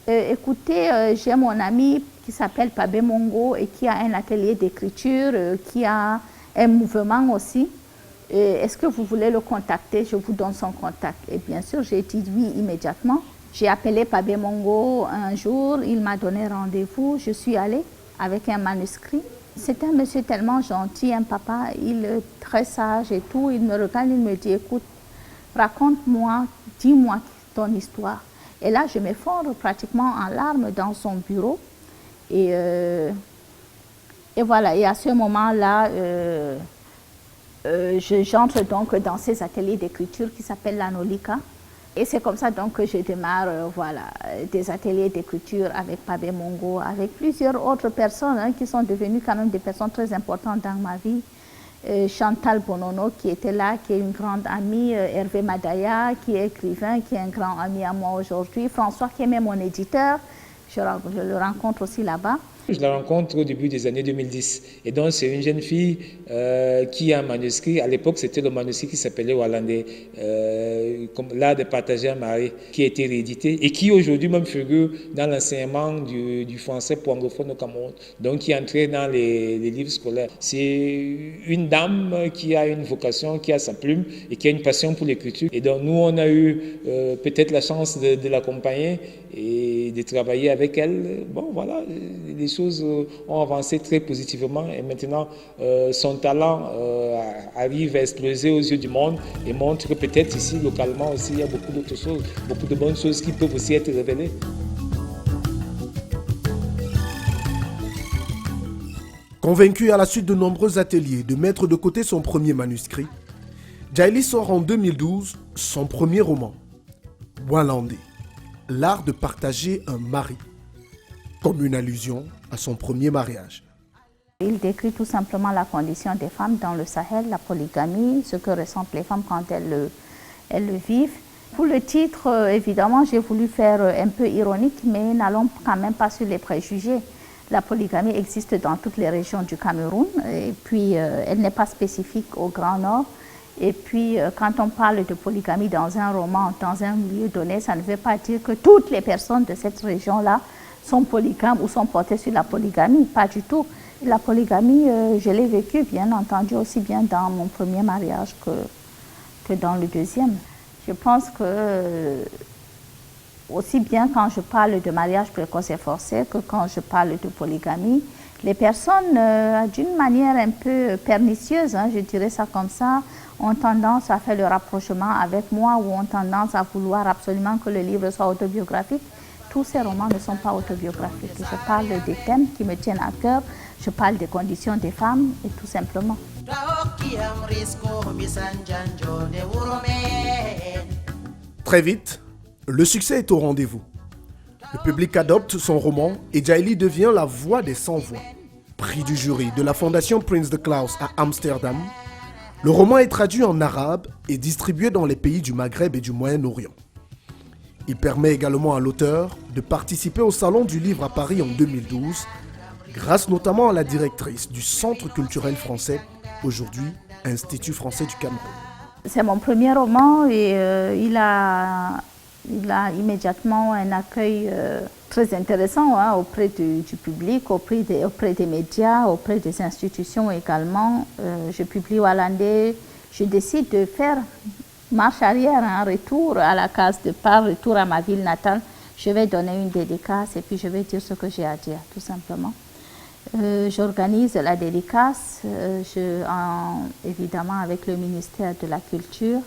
Écoutez, j'ai mon ami qui s'appelle Pabé Mongo et qui a un atelier d'écriture, qui a un mouvement aussi. Est-ce que vous voulez le contacter? Je vous donne son contact. Et bien sûr, j'ai dit oui immédiatement. J'ai appelé Pabé Mongo un jour, il m'a donné rendez-vous. Je suis allée avec un manuscrit. C'est un monsieur tellement gentil, un papa, il est très sage et tout. Il me regarde, il me dit, écoute, raconte-moi, dis-moi ton histoire. Et là, je m'effondre pratiquement en larmes dans son bureau. Et voilà, et à ce moment-là, j'entre donc dans ces ateliers d'écriture qui s'appellent l'Anolika. Et c'est comme ça donc que je démarre des ateliers d'écriture avec Pabé Mongo, avec plusieurs autres personnes qui sont devenues quand même des personnes très importantes dans ma vie. Chantal Bonono qui était là, qui est une grande amie, Hervé Madaya qui est écrivain, qui est un grand ami à moi aujourd'hui, François qui est même mon éditeur, je le rencontre aussi là-bas. Je la rencontre au début des années 2010. Et donc, c'est une jeune fille qui a un manuscrit. À l'époque, c'était le manuscrit qui s'appelait Hollandais, l'art de partager un mari, qui a été réédité et qui aujourd'hui même figure dans l'enseignement du français pour anglophones au Cameroun. Donc, qui est entré dans les livres scolaires. C'est une dame qui a une vocation, qui a sa plume et qui a une passion pour l'écriture. Et donc, nous, on a eu peut-être la chance de l'accompagner et de travailler avec elle. Bon, voilà, les choses ont avancé très positivement et maintenant son talent arrive à exploser aux yeux du monde et montre que peut-être ici, localement aussi, il y a beaucoup d'autres choses, beaucoup de bonnes choses qui peuvent aussi être révélées. Convaincu à la suite de nombreux ateliers de mettre de côté son premier manuscrit, Djaïli sort en 2012 son premier roman, Walandé, l'art de partager un mari, comme une allusion à son premier mariage. Il décrit tout simplement la condition des femmes dans le Sahel, la polygamie, ce que ressentent les femmes quand elles le vivent. Pour le titre, évidemment, j'ai voulu faire un peu ironique, mais n'allons quand même pas sur les préjugés. La polygamie existe dans toutes les régions du Cameroun, et puis elle n'est pas spécifique au Grand Nord. Et puis, quand on parle de polygamie dans un roman, dans un milieu donné, ça ne veut pas dire que toutes les personnes de cette région-là sont polygames ou sont portées sur la polygamie, pas du tout. La polygamie, je l'ai vécue, bien entendu, aussi bien dans mon premier mariage que dans le deuxième. Je pense que, aussi bien quand je parle de mariage précoce et forcé que quand je parle de polygamie, les personnes, d'une manière un peu pernicieuse, je dirais ça comme ça, ont tendance à faire le rapprochement avec moi ou ont tendance à vouloir absolument que le livre soit autobiographique. Tous ces romans ne sont pas autobiographiques. Je parle des thèmes qui me tiennent à cœur, je parle des conditions des femmes et tout simplement. Très vite, le succès est au rendez-vous. Le public adopte son roman et Djaïli devient la voix des sans-voix. Prix du jury de la Fondation Prince de Claus à Amsterdam, le roman est traduit en arabe et distribué dans les pays du Maghreb et du Moyen-Orient. Il permet également à l'auteur de participer au Salon du Livre à Paris en 2012, grâce notamment à la directrice du Centre culturel français, aujourd'hui Institut français du Cameroun. C'est mon premier roman et il a Il a immédiatement un accueil très intéressant auprès du public, auprès des médias, auprès des institutions également. Je publie hollandais, je décide de faire marche arrière, retour à la case départ, retour à ma ville natale. Je vais donner une dédicace et puis je vais dire ce que j'ai à dire, tout simplement. J'organise la dédicace, évidemment avec le ministère de la Culture.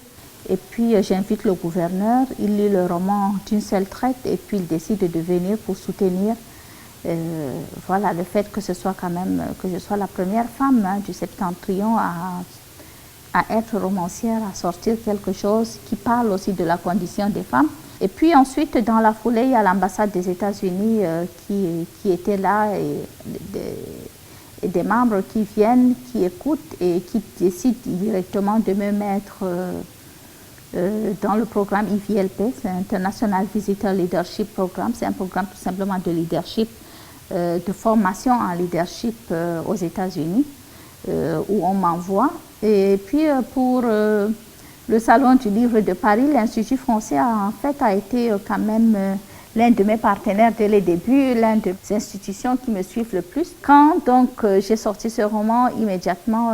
Et puis j'invite le gouverneur, il lit le roman d'une seule traite et puis il décide de venir pour soutenir voilà, le fait que ce soit quand même, que je sois la première femme du Septentrion à être romancière, à sortir quelque chose qui parle aussi de la condition des femmes. Et puis ensuite, dans la foulée, il y a l'ambassade des États-Unis qui était là et des membres qui viennent, qui écoutent et qui décident directement de me mettre dans le programme IVLP, c'est International Visitor Leadership Programme. C'est un programme tout simplement de leadership, de formation en leadership aux États-Unis, où on m'envoie. Et puis pour le Salon du Livre de Paris, l'Institut français a été quand même l'un de mes partenaires dès les débuts, l'un des institutions qui me suivent le plus. Quand donc j'ai sorti ce roman, immédiatement,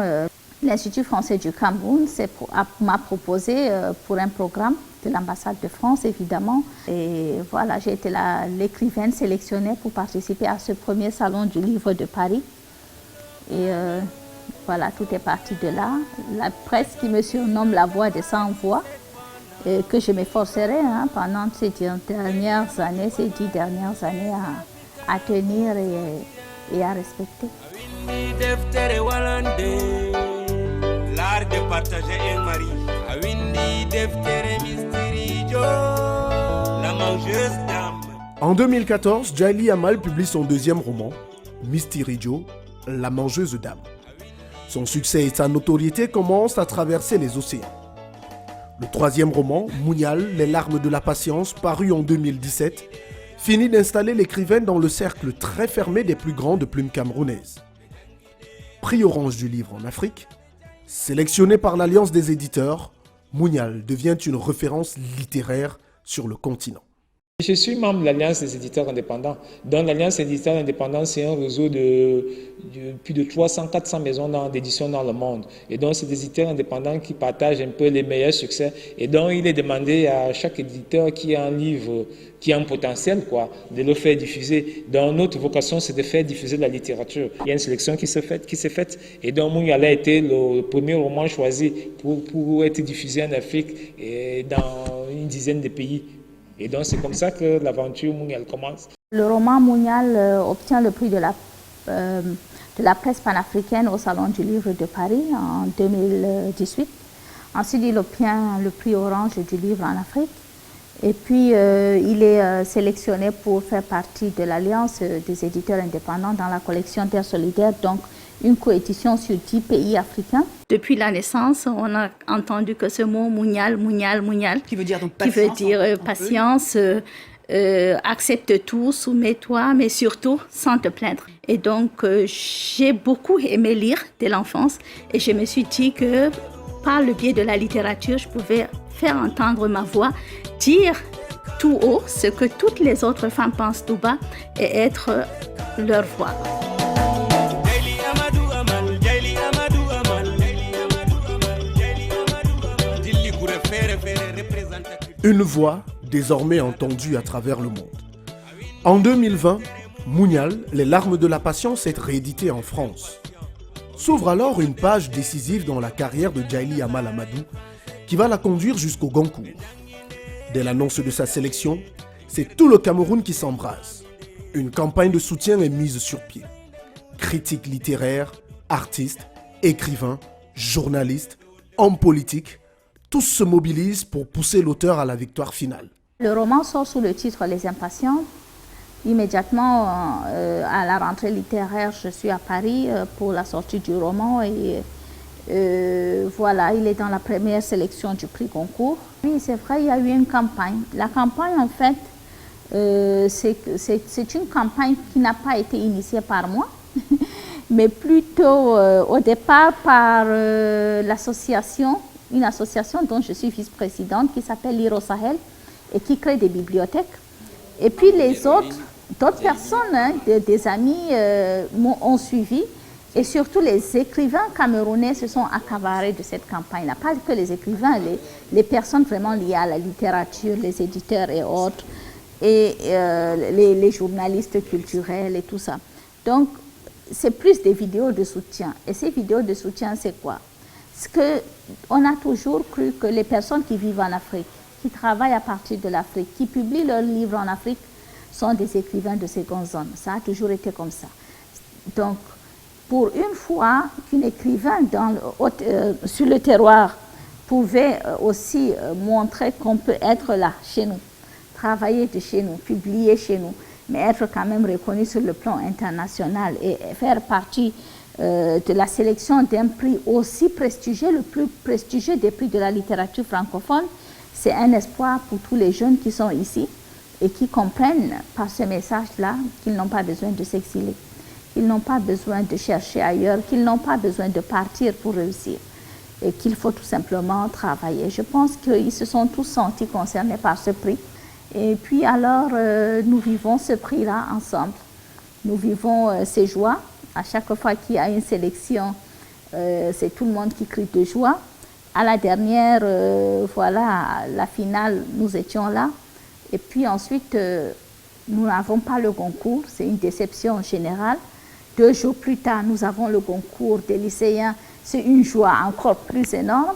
l'Institut français du Cameroun m'a proposé pour un programme de l'ambassade de France, évidemment. Et voilà, j'ai été l'écrivaine sélectionnée pour participer à ce premier salon du livre de Paris. Et voilà, tout est parti de là. La presse qui me surnomme la voix des sans voix, que je m'efforcerai pendant ces 10 dernières années à tenir et à respecter. L'art de partager un mari. La mangeuse d'âme. En 2014, Djaily Amal publie son deuxième roman, Mystirijo, La mangeuse d'âme. Son succès et sa notoriété commencent à traverser les océans. Le troisième roman, Mounial, Les larmes de la patience, paru en 2017, finit d'installer l'écrivaine dans le cercle très fermé des plus grandes plumes camerounaises. Prix Orange du livre en Afrique, sélectionné par l'Alliance des éditeurs, Mounial devient une référence littéraire sur le continent. Je suis membre de l'Alliance des éditeurs indépendants. Dans l'Alliance des éditeurs indépendants, c'est un réseau de plus de 300-400 maisons d'édition dans le monde. Et donc, c'est des éditeurs indépendants qui partagent un peu les meilleurs succès. Et donc, il est demandé à chaque éditeur qui a un livre, qui a un potentiel, de le faire diffuser. Donc, notre vocation, c'est de faire diffuser de la littérature. Il y a une sélection qui s'est faite. Et donc, Mounial a été le premier roman choisi pour être diffusé en Afrique et dans une dizaine de pays. Et donc, c'est comme ça que l'aventure Mounial commence. Le roman Mounial obtient le prix de la presse panafricaine au Salon du Livre de Paris en 2018. Ensuite, il obtient le prix Orange du Livre en Afrique. Et puis, il est sélectionné pour faire partie de l'Alliance des éditeurs indépendants dans la collection Terre solidaire, donc une coédition sur 10 pays africains. Depuis la naissance, on a entendu que ce mot Mounial, qui veut dire, donc, patience, accepte tout, soumets-toi, mais surtout sans te plaindre. Et donc, j'ai beaucoup aimé lire dès l'enfance et je me suis dit que par le biais de la littérature, je pouvais faire entendre ma voix, dire tout haut ce que toutes les autres femmes pensent tout bas et être leur voix. Une voix désormais entendue à travers le monde. En 2020, Mounial, Les larmes de la patience est réédité en France. S'ouvre alors une page décisive dans la carrière de Djaily Amal Amadou qui va la conduire jusqu'au Goncourt. Dès l'annonce de sa sélection, c'est tout le Cameroun qui s'embrase. Une campagne de soutien est mise sur pied. Critiques littéraires, artistes, écrivains, journalistes, hommes politiques, tous se mobilisent pour pousser l'auteur à la victoire finale. Le roman sort sous le titre Les Impatients. Immédiatement, à la rentrée littéraire, je suis à Paris pour la sortie du roman et voilà, il est dans la première sélection du prix Goncourt. Oui, c'est vrai, il y a eu une campagne. La campagne, en fait, c'est une campagne qui n'a pas été initiée par moi, mais plutôt au départ par l'association, une association dont je suis vice-présidente qui s'appelle l'Iro Sahel et qui crée des bibliothèques. Et puis les autres, d'autres personnes, hein, des amis ont suivi. Et surtout, les écrivains camerounais se sont accaparés de cette campagne-là. Pas que les écrivains, les personnes vraiment liées à la littérature, les éditeurs et autres, et les journalistes culturels et tout ça. Donc, c'est plus des vidéos de soutien. Et ces vidéos de soutien, c'est quoi? On a toujours cru que les personnes qui vivent en Afrique, qui travaillent à partir de l'Afrique, qui publient leurs livres en Afrique, sont des écrivains de seconde zone. Ça a toujours été comme ça. Donc, pour une fois qu'un écrivain sur le terroir pouvait aussi montrer qu'on peut être là, chez nous, travailler de chez nous, publier chez nous, mais être quand même reconnu sur le plan international et faire partie de la sélection d'un prix aussi prestigieux, le plus prestigieux des prix de la littérature francophone, c'est un espoir pour tous les jeunes qui sont ici et qui comprennent par ce message-là qu'ils n'ont pas besoin de s'exiler. Qu'ils n'ont pas besoin de chercher ailleurs, qu'ils n'ont pas besoin de partir pour réussir et qu'il faut tout simplement travailler. Je pense qu'ils se sont tous sentis concernés par ce prix. Et puis alors, nous vivons ce prix-là ensemble. Nous vivons ces joies. À chaque fois qu'il y a une sélection, c'est tout le monde qui crie de joie. À la dernière, voilà, la finale, nous étions là. Et puis ensuite, nous n'avons pas le concours, c'est une déception générale. 2 jours plus tard, nous avons le concours des lycéens. C'est une joie encore plus énorme.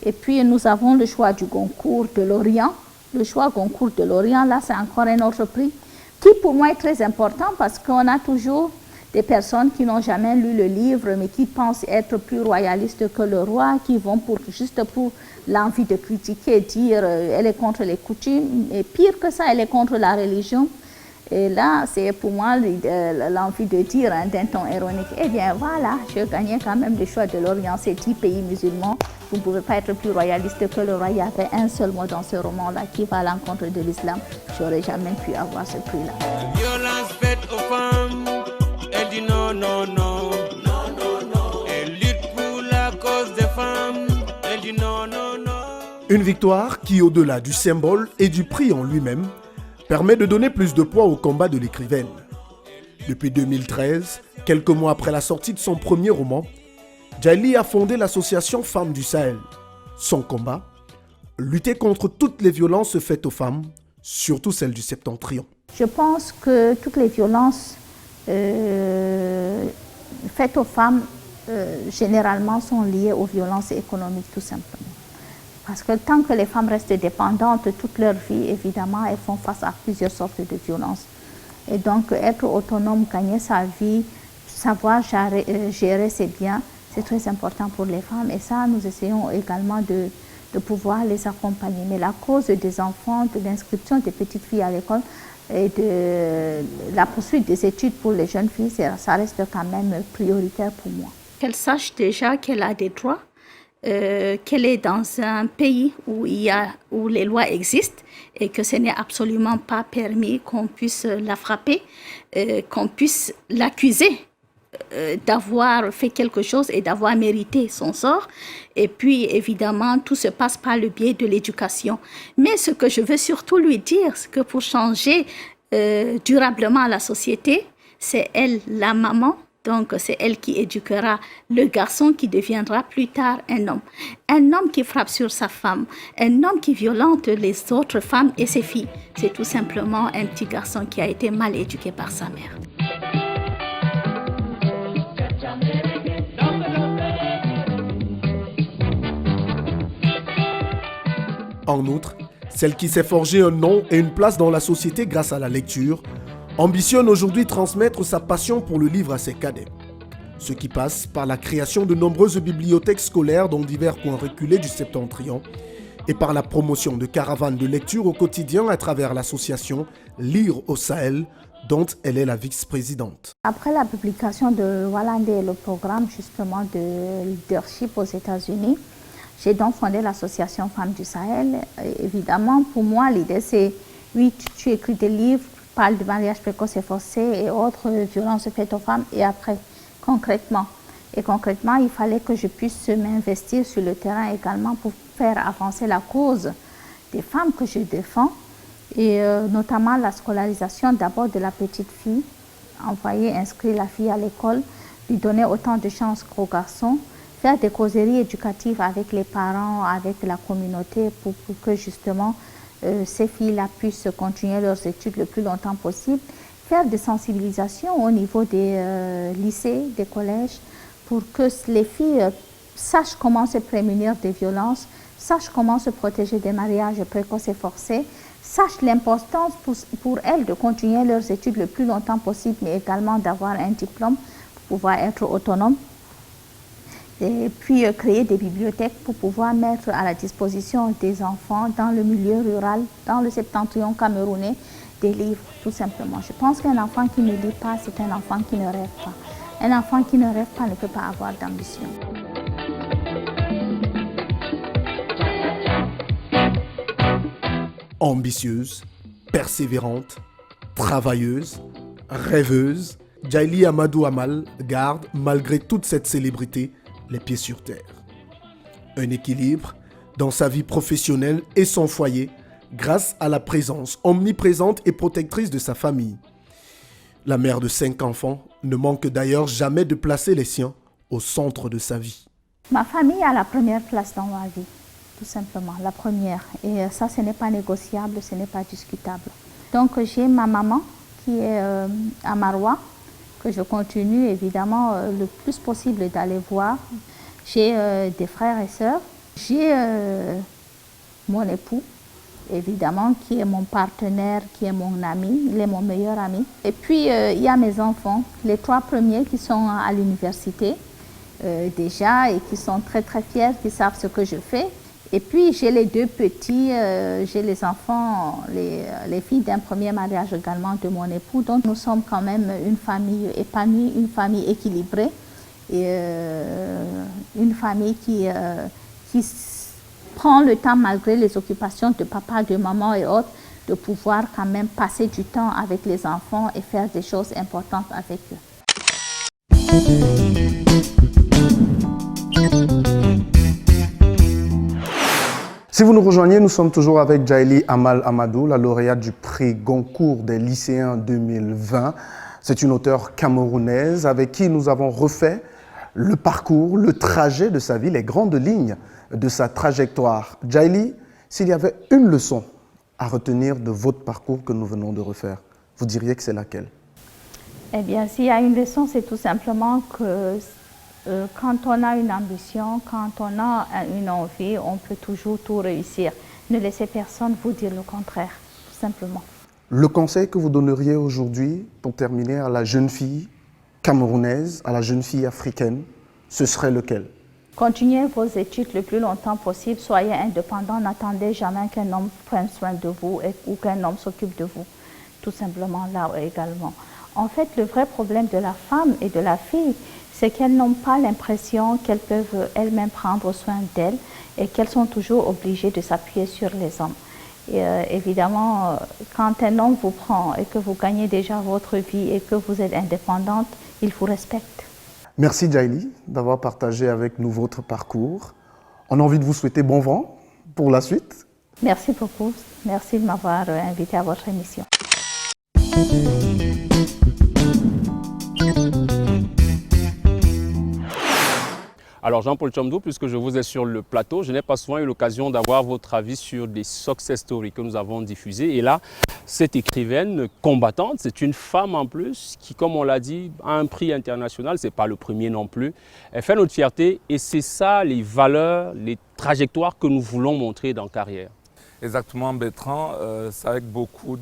Et puis, nous avons le choix du concours de Lorient. Le choix concours de Lorient, là, c'est encore un autre prix qui, pour moi, est très important parce qu'on a toujours des personnes qui n'ont jamais lu le livre, mais qui pensent être plus royalistes que le roi, qui vont juste pour l'envie de critiquer, dire elle est contre les coutumes. Et pire que ça, elle est contre la religion. Et là, c'est pour moi l'envie de dire d'un ton ironique, eh bien voilà, je gagnais quand même le choix de l'Orient, ces 10 pays musulmans. Vous ne pouvez pas être plus royaliste que le roi. Il y avait un seul mot dans ce roman-là qui va à l'encontre de l'islam. Je n'aurais jamais pu avoir ce prix-là. Violence faite aux femmes, elle dit non, non, non. Non, non, non. Elle lutte pour la cause des femmes, elle dit non, non, non. Une victoire qui, au-delà du symbole et du prix en lui-même, permet de donner plus de poids au combat de l'écrivaine. Depuis 2013, quelques mois après la sortie de son premier roman, Djaïli a fondé l'association Femmes du Sahel. Son combat, lutter contre toutes les violences faites aux femmes, surtout celles du Septentrion. Je pense que toutes les violences faites aux femmes, généralement, sont liées aux violences économiques, tout simplement. Parce que tant que les femmes restent dépendantes toute leur vie, évidemment, elles font face à plusieurs sortes de violences. Et donc, être autonome, gagner sa vie, savoir gérer ses biens, c'est très important pour les femmes. Et ça, nous essayons également de pouvoir les accompagner. Mais la cause des enfants, de l'inscription des petites filles à l'école et de la poursuite des études pour les jeunes filles, ça reste quand même prioritaire pour moi. Qu'elle sache déjà qu'elle a des droits, qu'elle est dans un pays où les lois existent et que ce n'est absolument pas permis qu'on puisse la frapper, qu'on puisse l'accuser d'avoir fait quelque chose et d'avoir mérité son sort. Et puis, évidemment, tout se passe par le biais de l'éducation. Mais ce que je veux surtout lui dire, c'est que pour changer durablement la société, c'est elle, la maman. Donc, c'est elle qui éduquera le garçon qui deviendra plus tard un homme. Un homme qui frappe sur sa femme, un homme qui violente les autres femmes et ses filles. C'est tout simplement un petit garçon qui a été mal éduqué par sa mère. En outre, celle qui s'est forgé un nom et une place dans la société grâce à la lecture, ambitionne aujourd'hui transmettre sa passion pour le livre à ses cadets. Ce qui passe par la création de nombreuses bibliothèques scolaires dans divers coins reculés du Septentrion et par la promotion de caravanes de lecture au quotidien à travers l'association Lire au Sahel, dont elle est la vice-présidente. Après la publication de Walande et le programme justement de leadership aux États-Unis, j'ai donc fondé l'association Femmes du Sahel. Et évidemment, pour moi, l'idée c'est, oui, tu écris des livres, parle de mariage précoce et forcé et autres violences faites aux femmes. Et après, concrètement, il fallait que je puisse m'investir sur le terrain également pour faire avancer la cause des femmes que je défends et notamment la scolarisation d'abord de la petite fille, envoyer, inscrire la fille à l'école, lui donner autant de chances qu'aux garçons, faire des causeries éducatives avec les parents, avec la communauté pour que justement ces filles-là puissent continuer leurs études le plus longtemps possible, faire des sensibilisations au niveau des lycées, des collèges, pour que les filles sachent comment se prémunir des violences, sachent comment se protéger des mariages précoces et forcés, sachent l'importance pour elles de continuer leurs études le plus longtemps possible, mais également d'avoir un diplôme pour pouvoir être autonomes. Et puis créer des bibliothèques pour pouvoir mettre à la disposition des enfants dans le milieu rural, dans le septentrion camerounais, des livres, tout simplement. Je pense qu'un enfant qui ne lit pas, c'est un enfant qui ne rêve pas. Un enfant qui ne rêve pas ne peut pas avoir d'ambition. Ambitieuse, persévérante, travailleuse, rêveuse, Djaily Amadou Amal garde, malgré toute cette célébrité, les pieds sur terre. Un équilibre dans sa vie professionnelle et son foyer grâce à la présence omniprésente et protectrice de sa famille. La mère de 5 enfants ne manque d'ailleurs jamais de placer les siens au centre de sa vie. Ma famille a la première place dans ma vie, tout simplement, la première. Et ça, ce n'est pas négociable, ce n'est pas discutable. Donc j'ai ma maman qui est à Maroua, que je continue évidemment le plus possible d'aller voir. J'ai des frères et sœurs. J'ai mon époux, évidemment, qui est mon partenaire, qui est mon ami, il est mon meilleur ami. Et puis il y a mes enfants, les 3 premiers qui sont à l'université déjà et qui sont très très fiers, qui savent ce que je fais. Et puis j'ai les 2 petits, j'ai les enfants, les filles d'un premier mariage également de mon époux. Donc nous sommes quand même une famille épanouie, une famille équilibrée et une famille qui prend le temps, malgré les occupations de papa, de maman et autres, de pouvoir quand même passer du temps avec les enfants et faire des choses importantes avec eux. Si vous nous rejoignez, nous sommes toujours avec Djaily Amal Amadou, la lauréate du prix Goncourt des lycéens 2020. C'est une auteure camerounaise avec qui nous avons refait le parcours, le trajet de sa vie, les grandes lignes de sa trajectoire. Djaily, s'il y avait une leçon à retenir de votre parcours que nous venons de refaire, vous diriez que c'est laquelle? Eh bien, s'il y a une leçon, c'est tout simplement que quand on a une ambition, quand on a une envie, on peut toujours tout réussir. Ne laissez personne vous dire le contraire, tout simplement. Le conseil que vous donneriez aujourd'hui, pour terminer, à la jeune fille camerounaise, à la jeune fille africaine, ce serait lequel? Continuez vos études le plus longtemps possible, soyez indépendants, n'attendez jamais qu'un homme prenne soin de vous ou qu'un homme s'occupe de vous, tout simplement là également. En fait, le vrai problème de la femme et de la fille, c'est qu'elles n'ont pas l'impression qu'elles peuvent elles-mêmes prendre soin d'elles et qu'elles sont toujours obligées de s'appuyer sur les hommes. Et évidemment, quand un homme vous prend et que vous gagnez déjà votre vie et que vous êtes indépendante, il vous respecte. Merci Djaily d'avoir partagé avec nous votre parcours. On a envie de vous souhaiter bon vent pour la suite. Merci beaucoup. Merci de m'avoir invité à votre émission. Alors Jean-Paul Tchomdou, puisque je vous ai sur le plateau, je n'ai pas souvent eu l'occasion d'avoir votre avis sur des success stories que nous avons diffusées. Et là, cette écrivaine combattante, c'est une femme en plus qui, comme on l'a dit, a un prix international, ce n'est pas le premier non plus. Elle fait notre fierté et c'est ça les valeurs, les trajectoires que nous voulons montrer dans Carrière. Exactement Bertrand, c'est avec beaucoup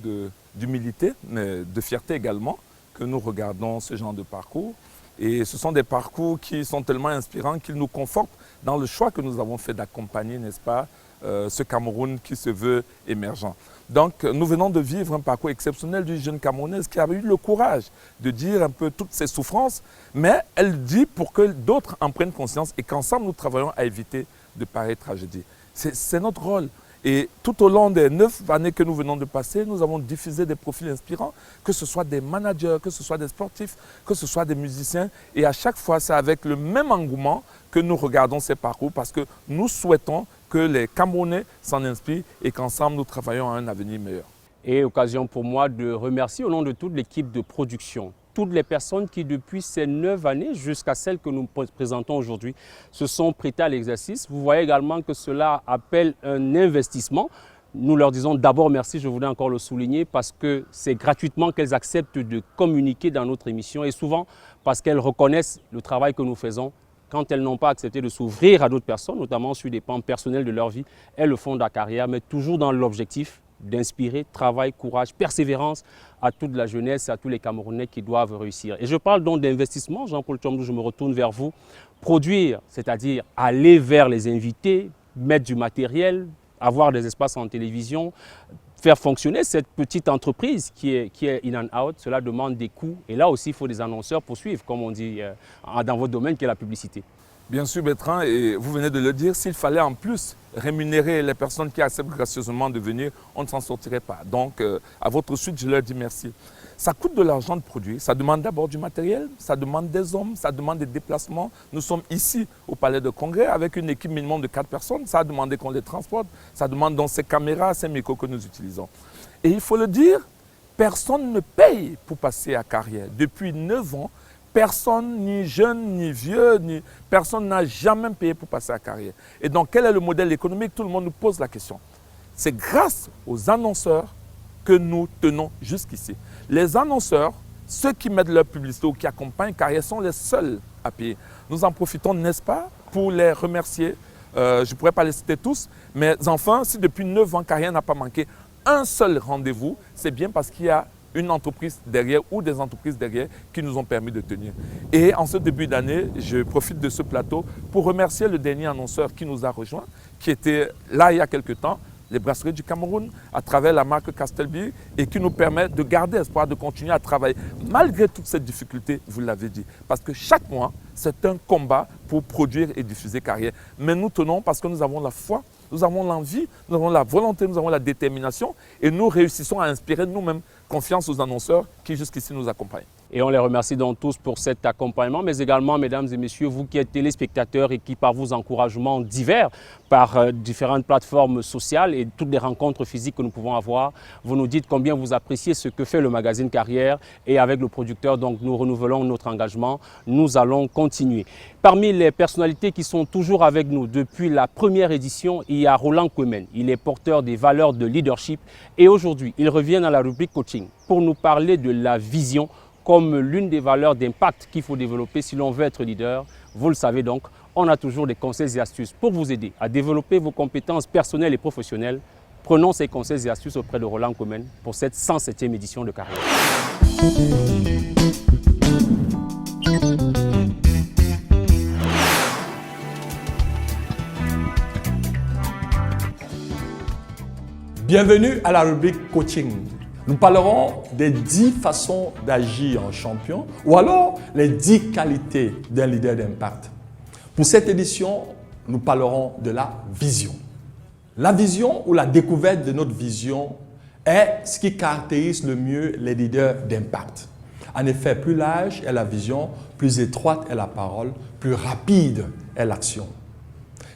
d'humilité, mais de fierté également, que nous regardons ce genre de parcours. Et ce sont des parcours qui sont tellement inspirants qu'ils nous confortent dans le choix que nous avons fait d'accompagner, n'est-ce pas, ce Cameroun qui se veut émergent. Donc nous venons de vivre un parcours exceptionnel d'une jeune Camerounaise qui a eu le courage de dire un peu toutes ses souffrances, mais elle dit pour que d'autres en prennent conscience et qu'ensemble nous travaillons à éviter de pareilles tragédies. C'est notre rôle. Et tout au long des 9 années que nous venons de passer, nous avons diffusé des profils inspirants, que ce soit des managers, que ce soit des sportifs, que ce soit des musiciens. Et à chaque fois, c'est avec le même engouement que nous regardons ces parcours parce que nous souhaitons que les Camerounais s'en inspirent et qu'ensemble, nous travaillons à un avenir meilleur. Et occasion pour moi de remercier au nom de toute l'équipe de production, toutes les personnes qui depuis ces 9 années jusqu'à celles que nous présentons aujourd'hui se sont prêtées à l'exercice. Vous voyez également que cela appelle un investissement. Nous leur disons d'abord merci, je voudrais encore le souligner, parce que c'est gratuitement qu'elles acceptent de communiquer dans notre émission et souvent parce qu'elles reconnaissent le travail que nous faisons. Quand elles n'ont pas accepté de s'ouvrir à d'autres personnes, notamment sur des pans personnels de leur vie, elles le font de la carrière, mais toujours dans l'objectif d'inspirer travail, courage, persévérance à toute la jeunesse, à tous les Camerounais qui doivent réussir. Et je parle donc d'investissement, Jean-Paul Tchomdou, je me retourne vers vous. Produire, c'est-à-dire aller vers les invités, mettre du matériel, avoir des espaces en télévision, faire fonctionner cette petite entreprise qui est In and Out, cela demande des coûts. Et là aussi, il faut des annonceurs pour suivre, comme on dit dans votre domaine qui est la publicité. Bien sûr, Bertrand, et vous venez de le dire, s'il fallait en plus rémunérer les personnes qui acceptent gracieusement de venir, on ne s'en sortirait pas. Donc, à votre suite, je leur dis merci. Ça coûte de l'argent de produire, ça demande d'abord du matériel, ça demande des hommes, ça demande des déplacements. Nous sommes ici au Palais de Congrès avec une équipe minimum de 4 personnes, ça a demandé qu'on les transporte, ça demande donc ces caméras, ces micros que nous utilisons. Et il faut le dire, personne ne paye pour passer à carrière. Depuis 9 ans, personne, ni jeune, ni vieux, personne n'a jamais payé pour passer à carrière. Et donc, quel est le modèle économique? Tout le monde nous pose la question. C'est grâce aux annonceurs que nous tenons jusqu'ici. Les annonceurs, ceux qui mettent leur publicité ou qui accompagnent carrière, sont les seuls à payer. Nous en profitons, n'est-ce pas, pour les remercier. Je ne pourrais pas les citer tous, mais enfin, si depuis 9 ans, carrière n'a pas manqué un seul rendez-vous, c'est bien parce qu'il y a une entreprise derrière ou des entreprises derrière qui nous ont permis de tenir. Et en ce début d'année, je profite de ce plateau pour remercier le dernier annonceur qui nous a rejoints, qui était là il y a quelque temps, les Brasseries du Cameroun, à travers la marque Castelby, et qui nous permet de garder espoir, de continuer à travailler, malgré toutes ces difficultés, vous l'avez dit. Parce que chaque mois, c'est un combat pour produire et diffuser carrière. Mais nous tenons parce que nous avons la foi, nous avons l'envie, nous avons la volonté, nous avons la détermination, et nous réussissons à inspirer nous-mêmes confiance aux annonceurs qui jusqu'ici nous accompagnent. Et on les remercie donc tous pour cet accompagnement, mais également, mesdames et messieurs, vous qui êtes téléspectateurs et qui, par vos encouragements divers, par différentes plateformes sociales et toutes les rencontres physiques que nous pouvons avoir, vous nous dites combien vous appréciez ce que fait le magazine Carrière. Et avec le producteur, donc, nous renouvelons notre engagement. Nous allons continuer. Parmi les personnalités qui sont toujours avec nous depuis la première édition, il y a Roland Koumen. Il est porteur des valeurs de leadership et aujourd'hui, il revient dans la rubrique coaching pour nous parler de la vision comme l'une des valeurs d'impact qu'il faut développer si l'on veut être leader. Vous le savez donc, on a toujours des conseils et astuces pour vous aider à développer vos compétences personnelles et professionnelles. Prenons ces conseils et astuces auprès de Roland Koumen pour cette 107e édition de Carrière. Bienvenue à la rubrique coaching. Nous parlerons des 10 façons d'agir en champion ou alors les 10 qualités d'un leader d'impact. Pour cette édition, nous parlerons de la vision. La vision ou la découverte de notre vision est ce qui caractérise le mieux les leaders d'impact. En effet, plus large est la vision, plus étroite est la parole, plus rapide est l'action.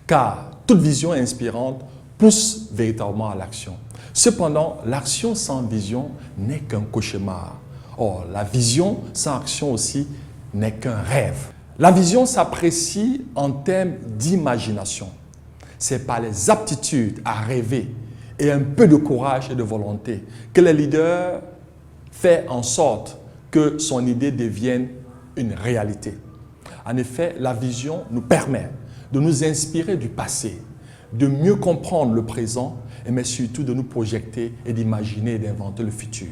Car toute vision inspirante pousse véritablement à l'action. Cependant, l'action sans vision n'est qu'un cauchemar. Or, la vision sans action aussi n'est qu'un rêve. La vision s'apprécie en termes d'imagination. C'est par les aptitudes à rêver et un peu de courage et de volonté que le leader fait en sorte que son idée devienne une réalité. En effet, la vision nous permet de nous inspirer du passé, de mieux comprendre le présent, mais surtout de nous projeter et d'imaginer et d'inventer le futur.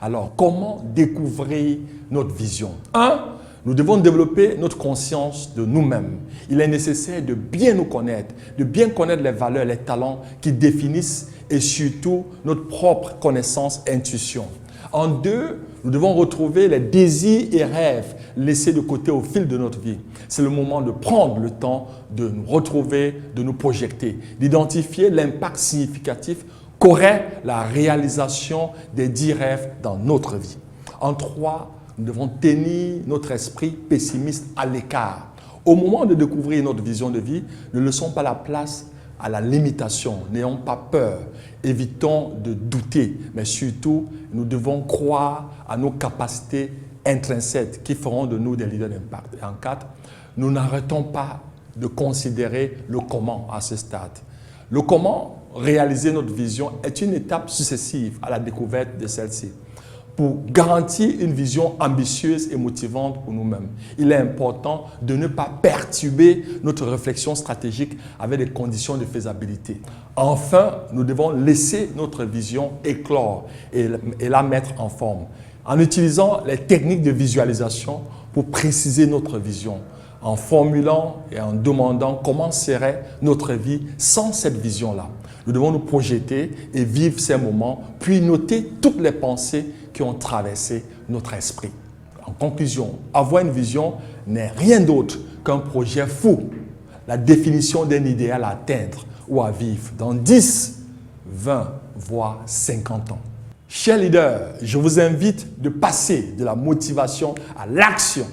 Alors, comment découvrir notre vision? 1. Nous devons développer notre conscience de nous-mêmes. Il est nécessaire de bien nous connaître, de bien connaître les valeurs, les talents qui définissent et surtout notre propre connaissance, intuition. En 2, nous devons retrouver les désirs et rêves laissés de côté au fil de notre vie. C'est le moment de prendre le temps de nous retrouver, de nous projeter, d'identifier l'impact significatif qu'aurait la réalisation des 10 rêves dans notre vie. En 3, nous devons tenir notre esprit pessimiste à l'écart. Au moment de découvrir notre vision de vie, ne laissons pas la place à la limitation. N'ayons pas peur, évitons de douter, mais surtout, nous devons croire à nos capacités intrinsèques qui feront de nous des leaders d'impact. Et en 4, nous n'arrêtons pas de considérer le comment à ce stade. Le comment, réaliser notre vision, est une étape successive à la découverte de celle-ci. Pour garantir une vision ambitieuse et motivante pour nous-mêmes, il est important de ne pas perturber notre réflexion stratégique avec des conditions de faisabilité. Enfin, nous devons laisser notre vision éclore et la mettre en forme, en utilisant les techniques de visualisation pour préciser notre vision, en formulant et en demandant comment serait notre vie sans cette vision-là. Nous devons nous projeter et vivre ces moments, puis noter toutes les pensées qui ont traversé notre esprit. En conclusion, avoir une vision n'est rien d'autre qu'un projet fou, la définition d'un idéal à atteindre ou à vivre dans 10, 20, voire 50 ans. Chers leaders, je vous invite de passer de la motivation à l'action.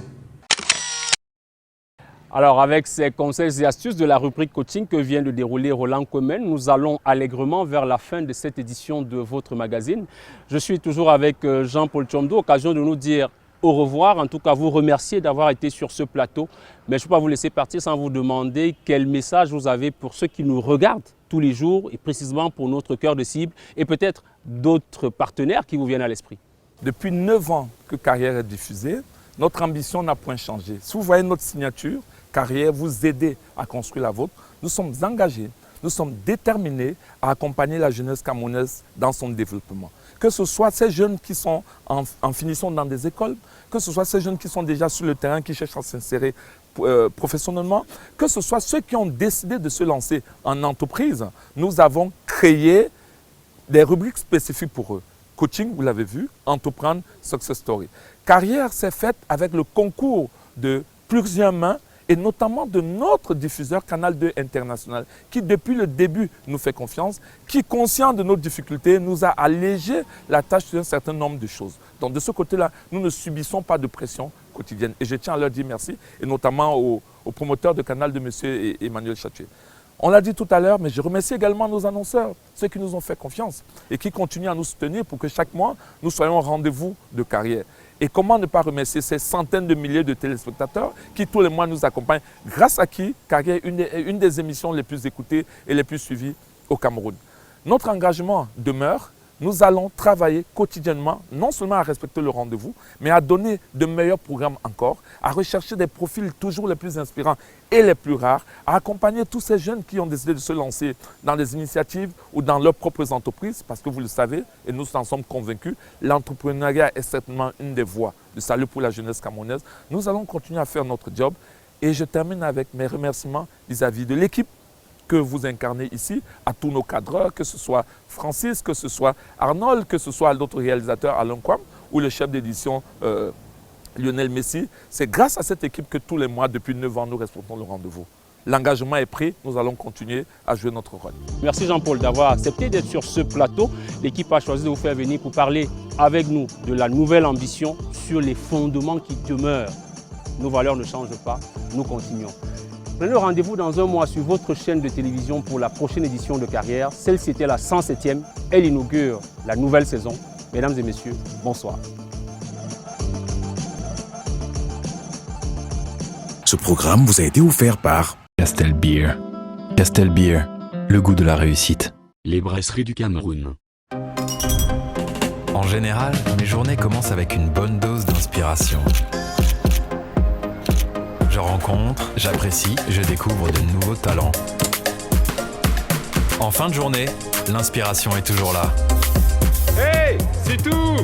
Alors, avec ces conseils et astuces de la rubrique coaching que vient de dérouler Roland Commen, nous allons allègrement vers la fin de cette édition de votre magazine. Je suis toujours avec Jean-Paul Tchomdou, occasion de nous dire au revoir, en tout cas vous remercier d'avoir été sur ce plateau. Mais je ne peux pas vous laisser partir sans vous demander quel message vous avez pour ceux qui nous regardent tous les jours et précisément pour notre cœur de cible et peut-être d'autres partenaires qui vous viennent à l'esprit. Depuis 9 ans que Carrière est diffusée, notre ambition n'a point changé. Si vous voyez notre signature, Carrière, vous aider à construire la vôtre. Nous sommes engagés, nous sommes déterminés à accompagner la jeunesse camerounaise dans son développement. Que ce soit ces jeunes qui sont en finition dans des écoles, que ce soit ces jeunes qui sont déjà sur le terrain, qui cherchent à s'insérer professionnellement, que ce soit ceux qui ont décidé de se lancer en entreprise, nous avons créé des rubriques spécifiques pour eux. Coaching, vous l'avez vu, entreprendre, success story. Carrière s'est faite avec le concours de plusieurs mains et notamment de notre diffuseur Canal 2 International qui depuis le début nous fait confiance, qui conscient de nos difficultés nous a allégé la tâche sur un certain nombre de choses. Donc de ce côté-là, nous ne subissons pas de pression quotidienne et je tiens à leur dire merci et notamment aux promoteurs de Canal de M. Emmanuel Chatier. On l'a dit tout à l'heure, mais je remercie également nos annonceurs, ceux qui nous ont fait confiance et qui continuent à nous soutenir pour que chaque mois, nous soyons au rendez-vous de Carrière. Et comment ne pas remercier ces centaines de milliers de téléspectateurs qui tous les mois nous accompagnent, grâce à qui Carrière est une des émissions les plus écoutées et les plus suivies au Cameroun. Notre engagement demeure. Nous allons travailler quotidiennement, non seulement à respecter le rendez-vous, mais à donner de meilleurs programmes encore, à rechercher des profils toujours les plus inspirants et les plus rares, à accompagner tous ces jeunes qui ont décidé de se lancer dans des initiatives ou dans leurs propres entreprises, parce que vous le savez, et nous en sommes convaincus, l'entrepreneuriat est certainement une des voies de salut pour la jeunesse camerounaise. Nous allons continuer à faire notre job et je termine avec mes remerciements vis-à-vis de l'équipe que vous incarnez ici, à tous nos cadreurs, que ce soit Francis, que ce soit Arnold, que ce soit l'autre réalisateur Alain Kwam ou le chef d'édition Lionel Messi. C'est grâce à cette équipe que tous les mois, depuis 9 ans, nous respectons le rendez-vous. L'engagement est pris, nous allons continuer à jouer notre rôle. Merci Jean-Paul d'avoir accepté d'être sur ce plateau. L'équipe a choisi de vous faire venir pour parler avec nous de la nouvelle ambition sur les fondements qui demeurent. Nos valeurs ne changent pas, nous continuons. Prenez rendez-vous dans un mois sur votre chaîne de télévision pour la prochaine édition de Carrière. Celle-ci était la 107e. Elle inaugure la nouvelle saison. Mesdames et messieurs, bonsoir. Ce programme vous a été offert par Castel Beer. Castel Beer, le goût de la réussite. Les brasseries du Cameroun. En général, mes journées commencent avec une bonne dose d'inspiration. Je rencontre, j'apprécie, je découvre de nouveaux talents. En fin de journée, l'inspiration est toujours là. Hey, c'est tout!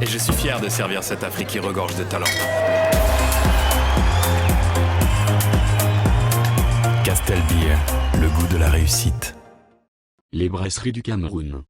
Et je suis fier de servir cette Afrique qui regorge de talent. Castel Beer, le goût de la réussite. Les brasseries du Cameroun.